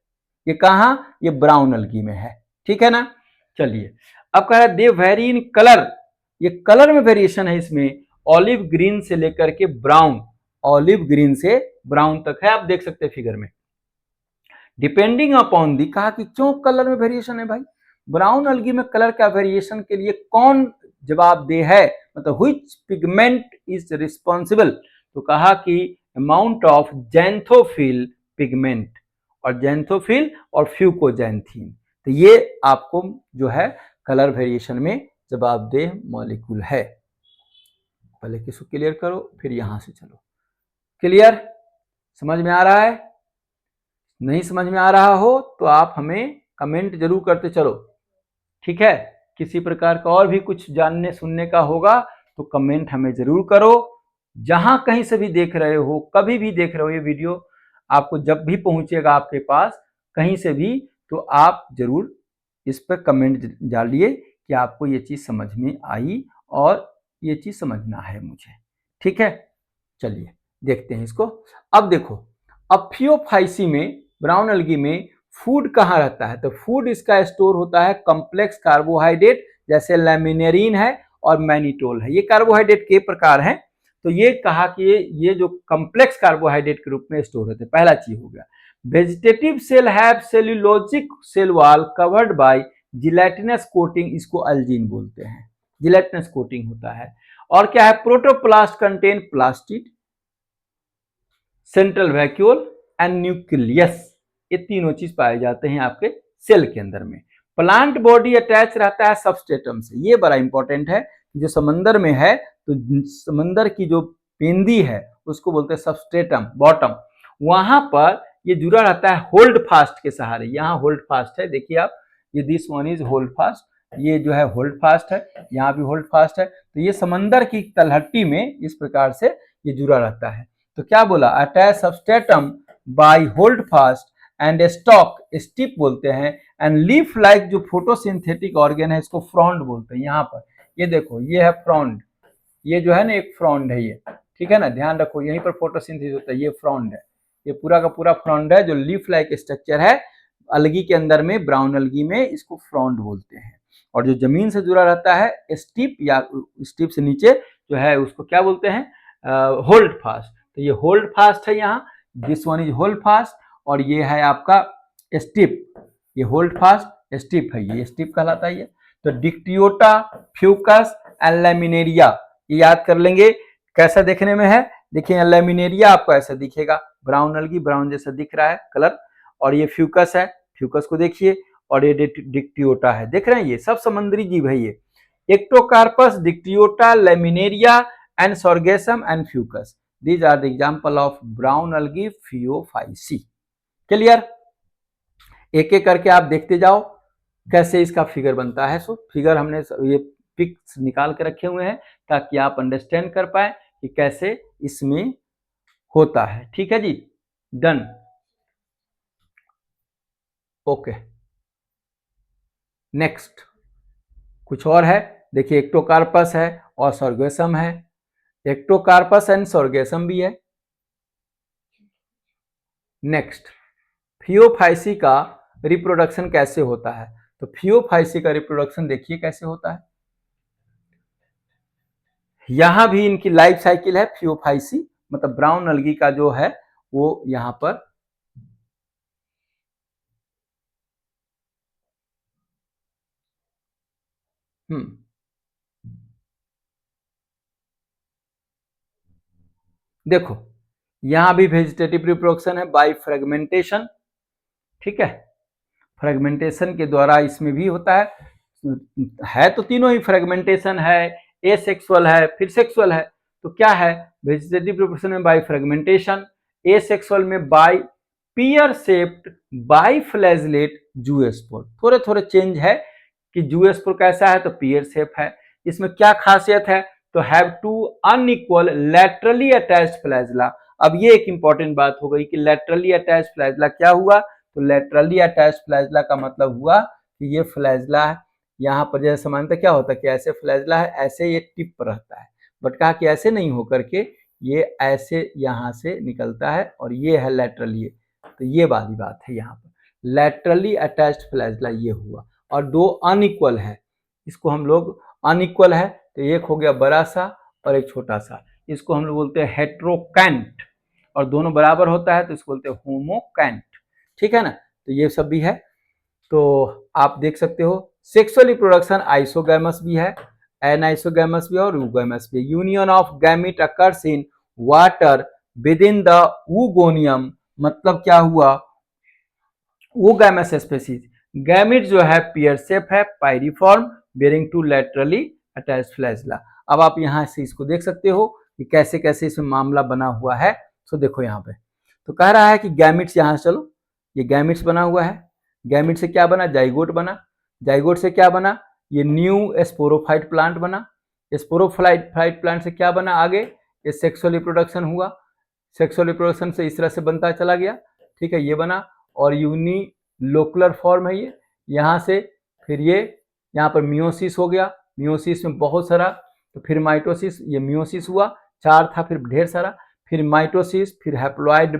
ये कहां, ये ब्राउन अलगी में है। ठीक है ना, चलिए अब कह रहा है दे वेरी इन कलर, ये कलर में वेरिएशन है इसमें, ऑलिव ग्रीन से लेकर के ब्राउन, ऑलिव ग्रीन से ब्राउन तक है, आप देख सकते हैं फिगर में। डिपेंडिंग अपॉन दी, कहा कि क्यों कलर में वेरिएशन है भाई, ब्राउन अलगी में कलर का वेरिएशन के लिए कौन जवाबदेह है, मतलब व्हिच पिगमेंट इज रिस्पॉन्सिबल, तो कहा कि अमाउंट ऑफ जैंथोफिल पिगमेंट, और जैंथोफिल और फ्यूकोजैंथीन, तो ये आपको जो है कलर वेरिएशन में जवाबदेह मॉलिक्यूल है। पहले किसको क्लियर करो, फिर यहां से चलो। क्लियर, समझ में आ रहा है? नहीं समझ में आ रहा हो तो आप हमें कमेंट जरूर करते चलो, ठीक है। किसी प्रकार का और भी कुछ जानने सुनने का होगा तो कमेंट हमें जरूर करो। जहां कहीं से भी देख रहे हो, कभी भी देख रहे हो ये वीडियो, आपको जब भी पहुंचेगा आपके पास कहीं से भी, तो आप जरूर इस पर कमेंट डालिए कि आपको ये चीज समझ में आई और ये चीज समझना है मुझे, ठीक है। चलिए देखते हैं इसको। अब देखो, अब फियोफाइसी में, ब्राउन अलगी में फूड कहाँ रहता है, तो फूड इसका स्टोर होता है कॉम्प्लेक्स कार्बोहाइड्रेट, जैसे लैमिनेरिन है और मैनिटोल है, ये कार्बोहाइड्रेट के प्रकार हैं। तो ये कहा कि ये जो कॉम्प्लेक्स कार्बोहाइड्रेट के रूप में स्टोर होते हैं, पहला चीज हो गया। Vegetative cell have cellulosic cell wall covered by gelatinous coating, इसको अल्जीन बोलते हैं, जिलेटिनस कोटिंग होता है। और क्या है, protoplast contain plastid, central vacuole and nucleus, ये तीनों चीज पाए जाते हैं आपके सेल के अंदर में। प्लांट बॉडी अटैच रहता है सबस्ट्रेटम से, ये बड़ा इंपॉर्टेंट है, जो समंदर में है तो समंदर की जो पेंदी है उसको बोलते हैं सबस्ट्रेटम, बॉटम, वहां पर ये जुड़ा रहता है होल्ड फास्ट के सहारे। यहाँ होल्ड फास्ट है, देखिए आप, ये this one is hold fast, ये जो है होल्ड फास्ट है, यहाँ भी होल्ड फास्ट है। तो ये समंदर की तलहटी में इस प्रकार से ये जुड़ा रहता है। तो क्या बोला, attach substratum by holdfast and stalk, stipe बोलते हैं, एंड लीफ लाइक जो फोटोसिंथेटिक ऑर्गन है इसको फ्रॉन्ड बोलते हैं। यहाँ पर ये देखो, ये है फ्रॉन्ड, ये जो है ना एक फ्रॉन्ड है ये, ठीक है ना, ध्यान रखो, यहीं पर फोटोसिंथेसिस होता है, ये फ्रॉन्ड है, ये पूरा का पूरा फ्रॉन्ड है, जो लीफ लाइक स्ट्रक्चर है अलगी के अंदर में, ब्राउन अलगी में, इसको फ्रॉन्ड बोलते हैं। और जो जमीन से जुड़ा रहता है स्टिप, या स्टिप से नीचे जो है उसको क्या बोलते हैं, होल्ड फास्ट। तो ये होल्ड फास्ट है, यहाँ this one is hold fast, और ये है आपका स्टिप, ये होल्ड फास्ट स्टिप है, ये स्टिप कहलाता है ये। तो डिक्टियोटा, फ्यूकस एंड लैमिनेरिया, ये याद कर लेंगे, कैसा देखने में है, देखिए लैमिनेरिया आपको ऐसा दिखेगा, ब्राउन अलगी, ब्राउन जैसा दिख रहा है कलर, और ये फ्यूकस है, फ्यूकस को देखिए, और ये डिक्टियोटा है, देख रहे हैं, ये सब समुद्री जीव है ये। Ectocarpus, Dictyota, Laminaria and Sargassum and Fucus, these are the example of brown algae phaeophyceae। Clear, एक एक करके आप देखते जाओ कैसे इसका फिगर बनता है। सो फिगर हमने ये पिक्स निकाल के रखे हुए हैं ताकि आप अंडरस्टैंड कर पाए कि कैसे इसमें होता है, ठीक है जी, डन, ओके। नेक्स्ट कुछ और है, देखिए एक्टोकार्पस है और सॉर्गेसम है, एक्टोकार्पस एंड सॉर्गेसम भी है। नेक्स्ट, फियोफाइसी का रिप्रोडक्शन कैसे होता है, तो फियोफाइसी का रिप्रोडक्शन देखिए कैसे होता है। यहां भी इनकी लाइफ साइकिल है फियोफाइसी, मतलब ब्राउन अलगी का जो है वो यहां पर देखो, यहां भी वेजिटेटिव रिप्रोडक्शन है बाय फ्रेगमेंटेशन, ठीक है, फ्रेगमेंटेशन के द्वारा इसमें भी होता है तो तीनों ही फ्रेगमेंटेशन है, एसेक्सुअल है फिर सेक्सुअल है। तो क्या है, वेजिटेटिव रिप्रोडक्शन में बाय फ्रेगमेंटेशन, एसेक्सुअल में by pear shaped by flagellate zoospore, थोड़े थोड़े चेंज है कि जूस्पोर कैसा है तो पियर शेप है। इसमें क्या खासियत है, तो have two unequal laterally attached flagella. अब ये एक इंपॉर्टेंट बात हो गई कि लैटरली अटैच्ड फ्लैजला क्या हुआ, तो लैटरली अटैच्ड फ्लैजला का मतलब हुआ कि ये फ्लैजला है, यहाँ पर जैसे सामान्यतः क्या होता है कि ऐसे फ्लैजला है, ऐसे ये टिप पर रहता है, बट कहा कि ऐसे नहीं होकर के ये ऐसे यहाँ से निकलता है और ये है लैटरली, तो ये वाली बात है, यहाँ पर लैटरली अटैच्ड फ्लैजला ये हुआ। और दो अनइक्वल है, इसको हम लोग अनइक्वल है तो एक हो गया बड़ा सा और एक छोटा सा, इसको हम लोग बोलते हैं हेट्रोकैंट, और दोनों बराबर होता है तो इसको बोलते हैं होमोकैंट। ठीक है ना, तो ये सब भी है। तो आप देख सकते हो सेक्सुअल रिप्रोडक्शन आइसोगैमस भी है, एनाइसोगैमस भी है और यूगैमस भी है। Union of gamete occurs in water with in the oogonium, मतलब क्या हुआ, ऊगैमस स्पेसीज, गैमीट जो है पेयर शेप है, pyriform, bearing two laterally attached flagella. अब आप यहाँ से इसको देख सकते हो कि कैसे कैसे इसमें मामला बना हुआ है। तो देखो यहाँ पे तो कह रहा है कि गैमिट्स, यहाँ से चलो, ये गैमिट्स बना हुआ है, गैमिट से क्या बना, जाइगोट बना, जाइगोट से क्या बना, ये न्यू स्पोरोफाइट प्लांट बना, स्पोरोफाइट प्लांट से क्या बना आगे, ये सेक्सुअल रिप्रोडक्शन हुआ, सेक्सुअल रिप्रोडक्शन से इस तरह से बनता चला गया। ठीक है, ये बना, और यूनिलोकुलर फॉर्म है ये, यहाँ से फिर ये यहाँ पर मियोसिस हो गया, मियोसिस में बहुत सारा, तो फिर माइटोसिस, ये मियोसिस हुआ, चार था फिर ढेर सारा, फिर माइटोसिस, फिर हैप्लॉइड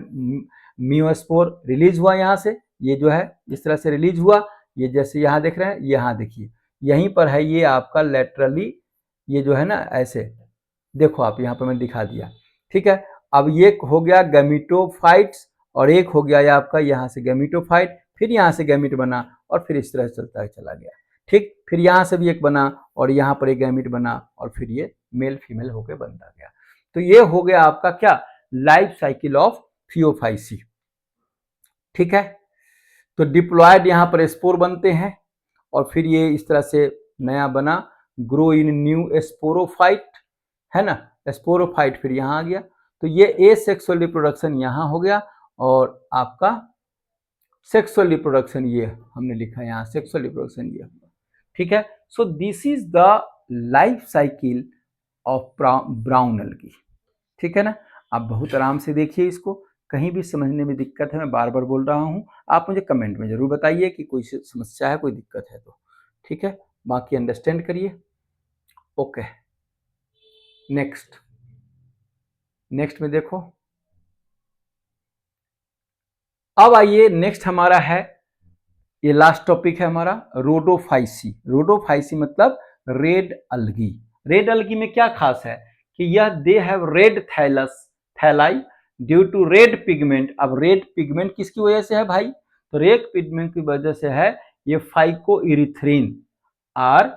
मियोस्पोर रिलीज हुआ यहाँ से, ये जो है इस तरह से रिलीज हुआ, ये जैसे यहाँ देख रहे हैं, यहाँ देखिए यहीं पर है ये आपका लेटरली, ये जो है ना ऐसे, देखो आप यहाँ पर मैंने दिखा दिया। ठीक है, अब ये हो गया गैमिटोफाइट्स और एक हो गया आपका यहाँ से गैमिटोफाइट, फिर यहाँ से गैमिट बना और फिर इस तरह चलता चला गया। ठीक, फिर यहाँ से भी एक बना और यहाँ पर एक गैमिट बना और फिर ये मेल फीमेल होकर बनता गया। तो ये हो गया आपका क्या, लाइफ साइकिल ऑफ थियोफाइसी। ठीक है, तो डिप्लॉयड यहाँ पर स्पोर बनते हैं और फिर ये इस तरह से नया बना, ग्रो इन न्यू स्पोरोफाइट, है ना, स्पोरोफाइट फिर यहाँ आ गया। तो ये एसेक्सुअल रिप्रोडक्शन यहाँ हो गया और आपका सेक्सुअल रिप्रोडक्शन ये हमने लिखा है यहाँ, सेक्सुअल रिप्रोडक्शन ये। ठीक है, so this is the life cycle of brown algae. ठीक है ना, आप बहुत आराम से देखिए इसको, कहीं भी समझने में दिक्कत है मैं बार बार बोल रहा हूँ, आप मुझे कमेंट में जरूर बताइए कि कोई समस्या है, कोई दिक्कत है तो। ठीक है, बाकी अंडरस्टैंड करिए। ओके, नेक्स्ट में देखो, अब आइए नेक्स्ट हमारा है, ये लास्ट टॉपिक है हमारा, रोडोफाइसी। रोडोफाइसी मतलब रेड अलगी। रेड अलगी में क्या खास है कि यह they have red thalli due to red pigment. अब रेड पिगमेंट किसकी वजह से है भाई, तो रेड पिगमेंट की वजह से है ये फाइकोइरिथ्रिन, और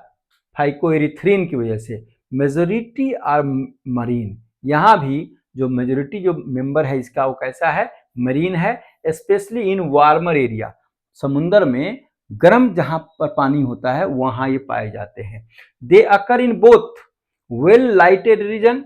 फाइकोइरिथ्रिन की वजह से। मेजोरिटी आर मरीन, यहाँ भी जो मेजोरिटी जो मेंबर है इसका वो कैसा है, मरीन है, स्पेशली इन वार्मर एरिया, समुद्र में गर्म जहां पर पानी होता है वहां ये पाए जाते हैं। They occur in both well lighted region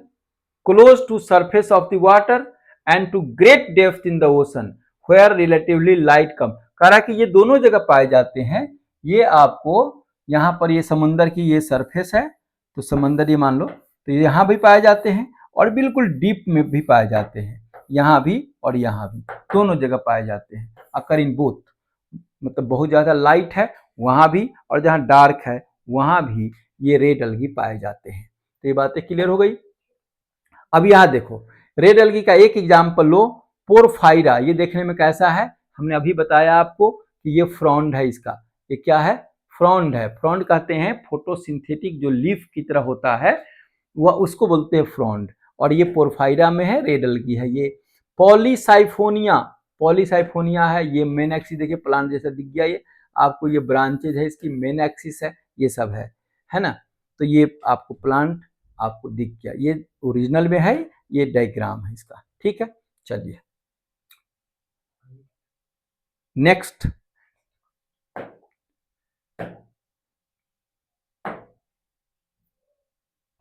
close to surface of the water and to great depth in the ocean where relatively light कम। कह रहा कि ये दोनों जगह पाए जाते हैं, ये आपको यहाँ पर ये समुद्र की ये सरफेस है, तो समंदर ये मान लो, तो यहाँ भी पाए जाते हैं और बिल्कुल डीप में भी पाए जाते हैं, यहाँ भी और यहाँ भी, दोनों जगह पाए जाते हैं। अकर इन बोथ मतलब बहुत ज्यादा लाइट है वहां भी और जहां डार्क है वहां भी ये रेड अलगी पाए जाते हैं। तो ये बातें क्लियर हो गई। अब यहाँ देखो, रेड अलगी का एक एग्जाम्पल लो, पोरफाइरा, ये देखने में कैसा है, हमने अभी बताया आपको कि ये फ्रॉन्ड है, इसका ये क्या है, फ्रॉन्ड है। फ्रॉन्ड कहते हैं फोटोसिंथेटिक जो लीफ की तरह होता है वह, उसको बोलते हैं फ्रॉन्ड, और ये पोरफाइरा में है, रेड अलगी है ये। पॉलीसाइफोनिया, पॉलीसाइफोनिया है, ये मेन एक्सिस देखिए प्लांट जैसा दिख गया, ये आपको ये ब्रांचेज है, इसकी मेन एक्सिस है, ये सब है ना। तो ये आपको प्लांट आपको दिख गया, ये ओरिजिनल में है, ये डायग्राम है इसका। ठीक है, चलिए नेक्स्ट,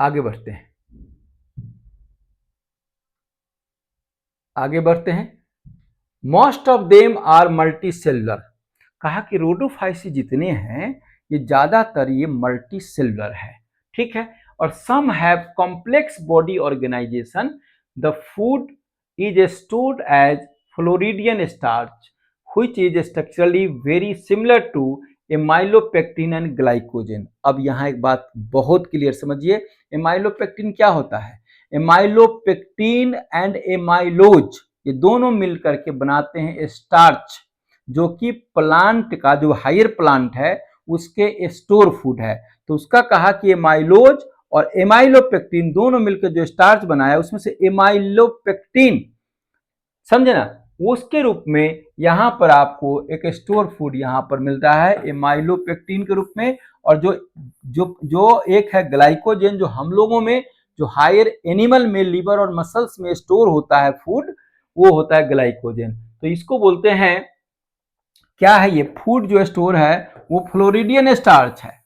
आगे बढ़ते हैं, most of them are multi cellular. कहा कि रोडोफाइसी जितने हैं ये ज्यादातर ये मल्टी सेलुलर है। ठीक है, और some have complex body organisation. The food is stored as floridean starch which is structurally very similar to amylopectin and glycogen. अब यहाँ एक बात बहुत क्लियर समझिए, एमाइलोपेक्टिन क्या होता है, एमाइलोपेक्टिन एंड एमाइलोज ये दोनों मिलकर के बनाते हैं स्टार्च, जो कि प्लांट का जो हायर प्लांट है उसके स्टोर फूड है। तो उसका कहा कि एमाइलोज और एमाइलोपेक्टिन दोनों मिलकर जो स्टार्च बनाया उसमें से एमाइलोपेक्टिन, समझे ना, उसके रूप में यहां पर आपको एक स्टोर फूड यहां पर मिलता है एमाइलोपेक्टिन के रूप में। और जो जो जो एक है ग्लाइकोजेन, जो हम लोगों में जो हायर एनिमल में लिवर और मसल्स में स्टोर होता है फूड, वो होता है ग्लाइकोजेन। तो इसको बोलते हैं, क्या है ये फूड जो स्टोर है वो फ्लोरिडियन स्टार्च है।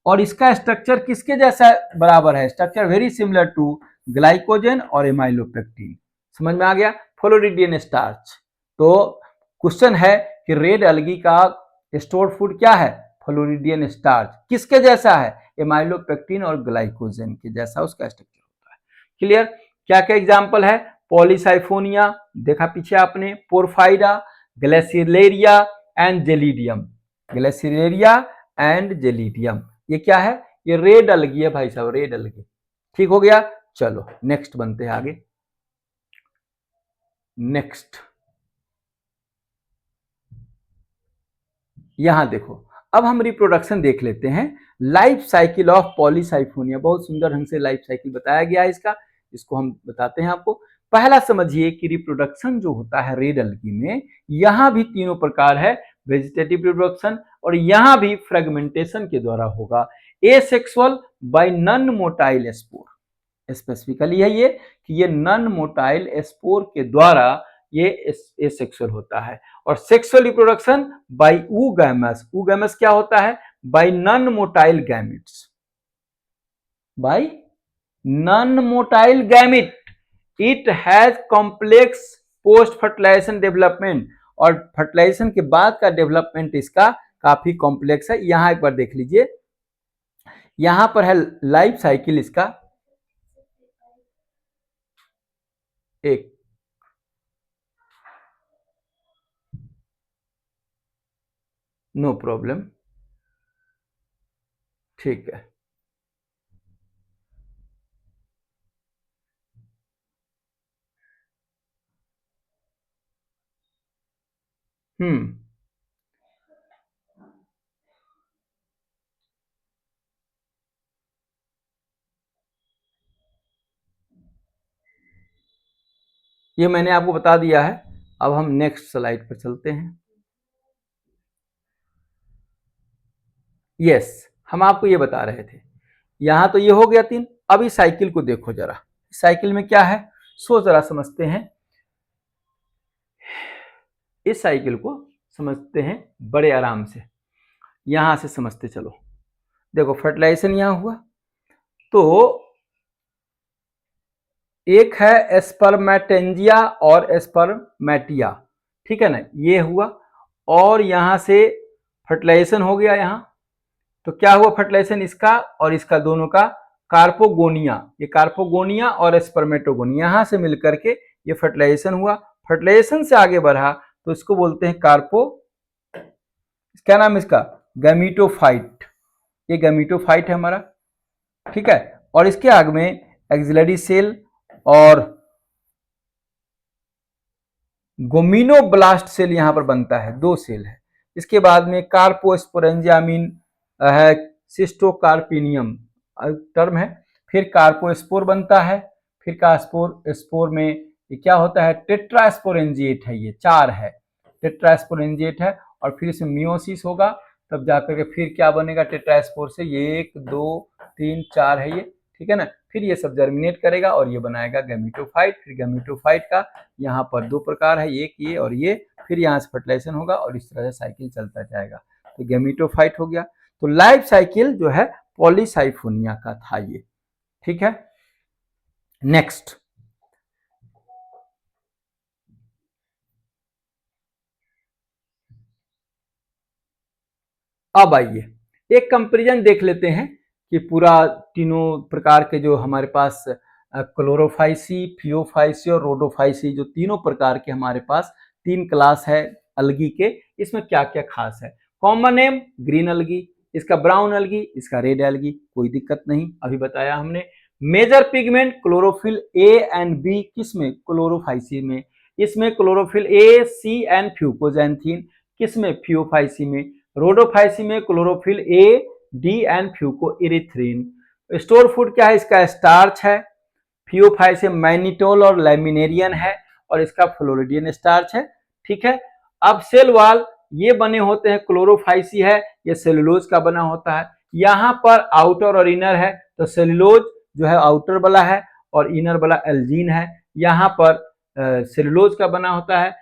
और इसका स्ट्रक्चर किसके जैसा बराबर है, structure very similar to glycogen और एमाइलोपेक्टिन। समझ में आ गया, फ्लोरिडियन स्टार्च। तो क्वेश्चन है कि रेड अलगी का स्टोर फूड क्या है, फ्लोरिडियन स्टार्च। किसके जैसा है, एमाइलोपेक्टिन और ग्लाइकोजेन के जैसा उसका स्ट्रक्चर होता है। क्लियर। क्या क्या एग्जाम्पल है, पॉलीसाइफोनिया देखा पीछे आपने, पोरफाइडा, ग्लेसिलेरिया एंड जेलिडियम, ग्लेसिलेरिया एंड जेलिडियम, ये क्या है, ये रेड अलगी है भाई साहब, रेड अलगी। ठीक हो गया। चलो नेक्स्ट बनते हैं आगे। नेक्स्ट यहां देखो, अब हम रिप्रोडक्शन देख लेते हैं। लाइफ साइकिल ऑफ पॉलीसाइफोनिया, बहुत सुंदर ढंग से लाइफ साइकिल बताया गया है इसका, इसको हम बताते हैं आपको। पहला समझिए कि रिप्रोडक्शन जो होता है रेड अलगी में, यहां भी तीनों प्रकार है, वेजिटेटिव रिप्रोडक्शन, और यहां भी फ्रेगमेंटेशन के द्वारा होगा। Asexual bye non motile spore, specifically है ये कि ये नॉन मोटाइल स्पोर के द्वारा ये एसेक्सुअल होता है। और sexual reproduction by oogamous, oogamous क्या होता है, by non motile gametes, by non motile gamete, it has complex post fertilisation development, और फर्टिलाइजेशन के बाद का डेवलपमेंट इसका काफी कॉम्प्लेक्स है। यहां एक बार देख लीजिए, यहां पर है लाइफ साइकिल इसका, एक नो प्रॉब्लम, ठीक है। हम्म, ये मैंने आपको बता दिया है। अब हम नेक्स्ट स्लाइड पर चलते हैं। यस, हम आपको ये बता रहे थे, यहां तो ये हो गया तीन। अब इस साइकिल को देखो जरा, साइकिल में क्या है, सो जरा समझते हैं, इस साइकिल को समझते हैं बड़े आराम से, यहां से समझते चलो। देखो फर्टिलाइजेशन यहां हुआ, तो एक है स्पर्मेटेंजिया और स्पर्मेटिया, ठीक है ना, ये हुआ। और यहां से फर्टिलाइजेशन हो गया यहां, तो क्या हुआ फर्टिलाइजेशन इसका और इसका दोनों का, कार्पोगोनिया, ये कार्पोगोनिया और स्पर्मेटोगोनिया यहां से मिलकर के ये फर्टिलाइजेशन हुआ। फर्टिलाइजेशन से आगे बढ़ा तो इसको बोलते हैं कार्पो, क्या नाम है इसका, गैमीटोफाइट, ये गैमीटोफाइट है हमारा, ठीक है। और इसके आगे में एक्सिलरी सेल और गोमिनोब्लास्ट सेल यहां पर बनता है, दो सेल है। इसके बाद में कार्पोस्पोरेंजिया मीन है, सिस्टोकार्पिनियम टर्म है। फिर कार्पोस्पोर बनता है, फिर कार्पोस्पोर स्पोर में ये क्या होता है, टेट्रास्पोरेंजिएट है, ये चार है, टेट्रास्पोरेंजिएट है। और फिर इसमें मियोसिस होगा, तब जाकर के फिर क्या बनेगा टेट्रास्पोर से, ये एक दो तीन चार है ये, ठीक है ना। फिर ये सब जर्मिनेट करेगा और ये बनाएगा गैमीटोफाइट। फिर गैमीटोफाइट का यहाँ पर दो प्रकार है, एक ये और ये, फिर यहाँ से फर्टिलाइजेशन होगा और इस तरह से साइकिल चलता जाएगा। तो गैमीटोफाइट हो गया। तो लाइफ साइकिल जो है पॉलीसाइफोनिया का था ये, ठीक है। नेक्स्ट अब आइए एक कंपेरिजन देख लेते हैं कि पूरा तीनों प्रकार के जो हमारे पास क्लोरोफाइसी, फियोफाइसी और रोडोफाइसी, जो तीनों प्रकार के हमारे पास तीन क्लास है अलगी के, इसमें क्या क्या खास है। कॉमन नेम ग्रीन अलगी, इसका ब्राउन अलगी, इसका रेड अलगी, कोई दिक्कत नहीं, अभी बताया हमने। Major pigment chlorophyll A and b, किसमें, क्लोरोफाइसी में। इसमें क्लोरोफिल ए, सी एंड फ्यूकोजैंथीन, किसमें, फियोफाइसी में। रोडोफाइसी में chlorophyll A, D and phycoerythrin. Store food क्या है, इसका स्टार्च है। फियोफाइसी मैनिटोल और लैमिनेरियन है और इसका फ्लोरिडियन स्टार्च है। ठीक है। अब सेल वॉल ये बने होते हैं, क्लोरोफाइसी है, ये सेलुलोज का बना होता है। यहाँ पर आउटर और इनर है, तो सेलुलोज जो है आउटर वाला है और इनर वाला एल्जीन है। यहाँ पर सेलुलोज का बना होता है।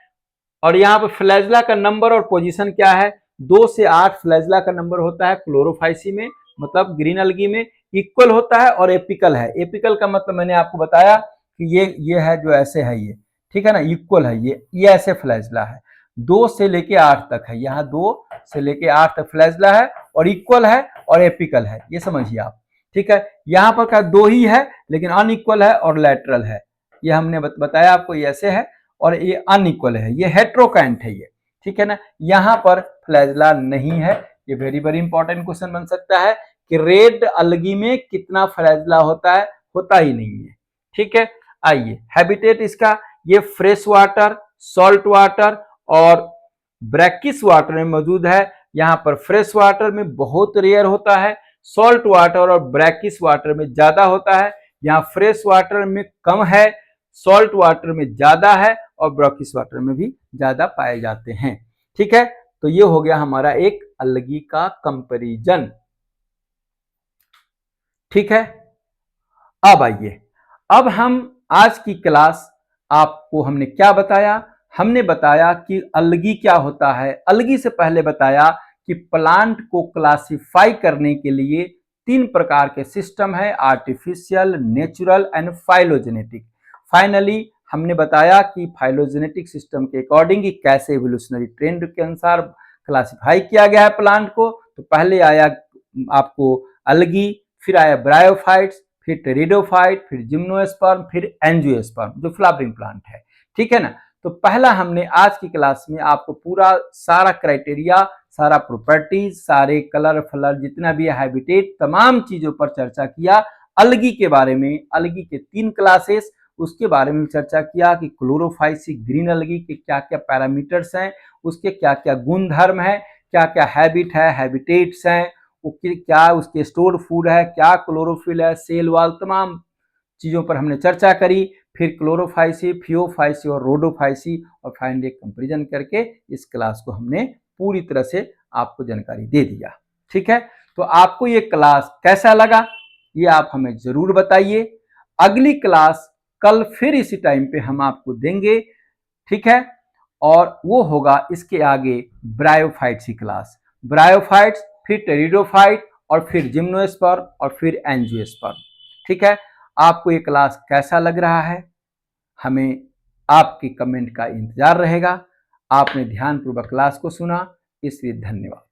और यहाँ पर फ्लैजला का नंबर और पोजीशन क्या है, 2 से 8 फ्लैजला का नंबर होता है क्लोरोफाइसी में, मतलब ग्रीन अलगी में। इक्वल होता है और एपिकल है। एपिकल का मतलब मैंने आपको बताया कि ये है जो ऐसे है ये, ठीक है ना, इक्वल है ये ऐसे फ्लैजला है। 2 से लेके 8 तक है, यहाँ 2 से लेके 8 तक फ्लैजला है और इक्वल है और एपिकल है, ये समझिए आप। ठीक है। यहाँ पर का 2 ही है लेकिन अनइक्वल है और लैटरल है, ये हमने बताया आपको, ये ऐसे है और ये अनइक्वल है, ये हेट्रोकैंट है ये। ठीक है ना। यहाँ पर फ्लैजला नहीं है। ये वेरी वेरी इंपॉर्टेंट क्वेश्चन बन सकता है कि रेड अलगी में कितना फ्लैजला होता है, होता ही नहीं है। ठीक है। आइए, हैबिटेट इसका ये फ्रेश वाटर, सॉल्ट वाटर और ब्रैकिस वाटर में मौजूद है। यहाँ पर फ्रेश वाटर में बहुत रेयर होता है, सॉल्ट वाटर और ब्रैकिस वाटर में ज्यादा होता है। यहाँ फ्रेश वाटर में कम है, सॉल्ट वाटर में ज्यादा है और ब्रैकिस वाटर में भी ज्यादा पाए जाते हैं। ठीक है। तो ये हो गया हमारा एक अलगी का कंपैरिजन। ठीक है। अब आइए, अब हम आज की क्लास, आपको हमने क्या बताया, हमने बताया कि अलगी क्या होता है। अलगी से पहले बताया कि प्लांट को क्लासिफाई करने के लिए 3 प्रकार के सिस्टम है, artificial, natural and phylogenetic. Finally हमने बताया कि फाइलोजेनेटिक सिस्टम के अकॉर्डिंग कैसे एवोल्यूशनरी ट्रेंड के अनुसार क्लासिफाई किया गया है प्लांट को। तो पहले आया आपको अलगी, फिर आया ब्रायोफाइट्स, फिर टेरिडोफाइट, फिर जिम्नोस्पर्म, फिर एंजियोस्पर्म जो फ्लावरिंग प्लांट है। ठीक है ना। तो पहला हमने आज की क्लास में आपको पूरा सारा क्राइटेरिया, सारा प्रॉपर्टीज, सारे कलर फलर जितना भी है, हैबिटेट, तमाम चीजों पर चर्चा किया। अलगी के बारे में, अलगी के 3 क्लासेस, उसके बारे में चर्चा किया कि क्लोरोफाइसी ग्रीन अलगी के क्या क्या पैरामीटर्स हैं, उसके क्या क्या गुण धर्म है, क्या क्या हैबिट है, हैबिटेट्स हैं, क्या उसके स्टोर फूड है, क्या क्लोरोफिल है, सेल वॉल, तमाम चीजों पर हमने चर्चा करी। फिर क्लोरोफाइसी, फियोफाइसी और रोडोफाइसी, और फाइनली कंपैरिजन करके इस क्लास को हमने पूरी तरह से आपको जानकारी दे दिया। ठीक है। तो आपको ये क्लास कैसा लगा, ये आप हमें जरूर बताइए। अगली क्लास कल फिर इसी टाइम पे हम आपको देंगे। ठीक है। और वो होगा इसके आगे ब्रायोफाइट्स की क्लास। ब्रायोफाइट्स, फिर टेरिडोफाइट और फिर जिम्नोस्पर्म और फिर एंजियोस्पर्म। ठीक है। आपको ये क्लास कैसा लग रहा है, हमें आपके कमेंट का इंतजार रहेगा। आपने ध्यानपूर्वक क्लास को सुना, इसलिए धन्यवाद।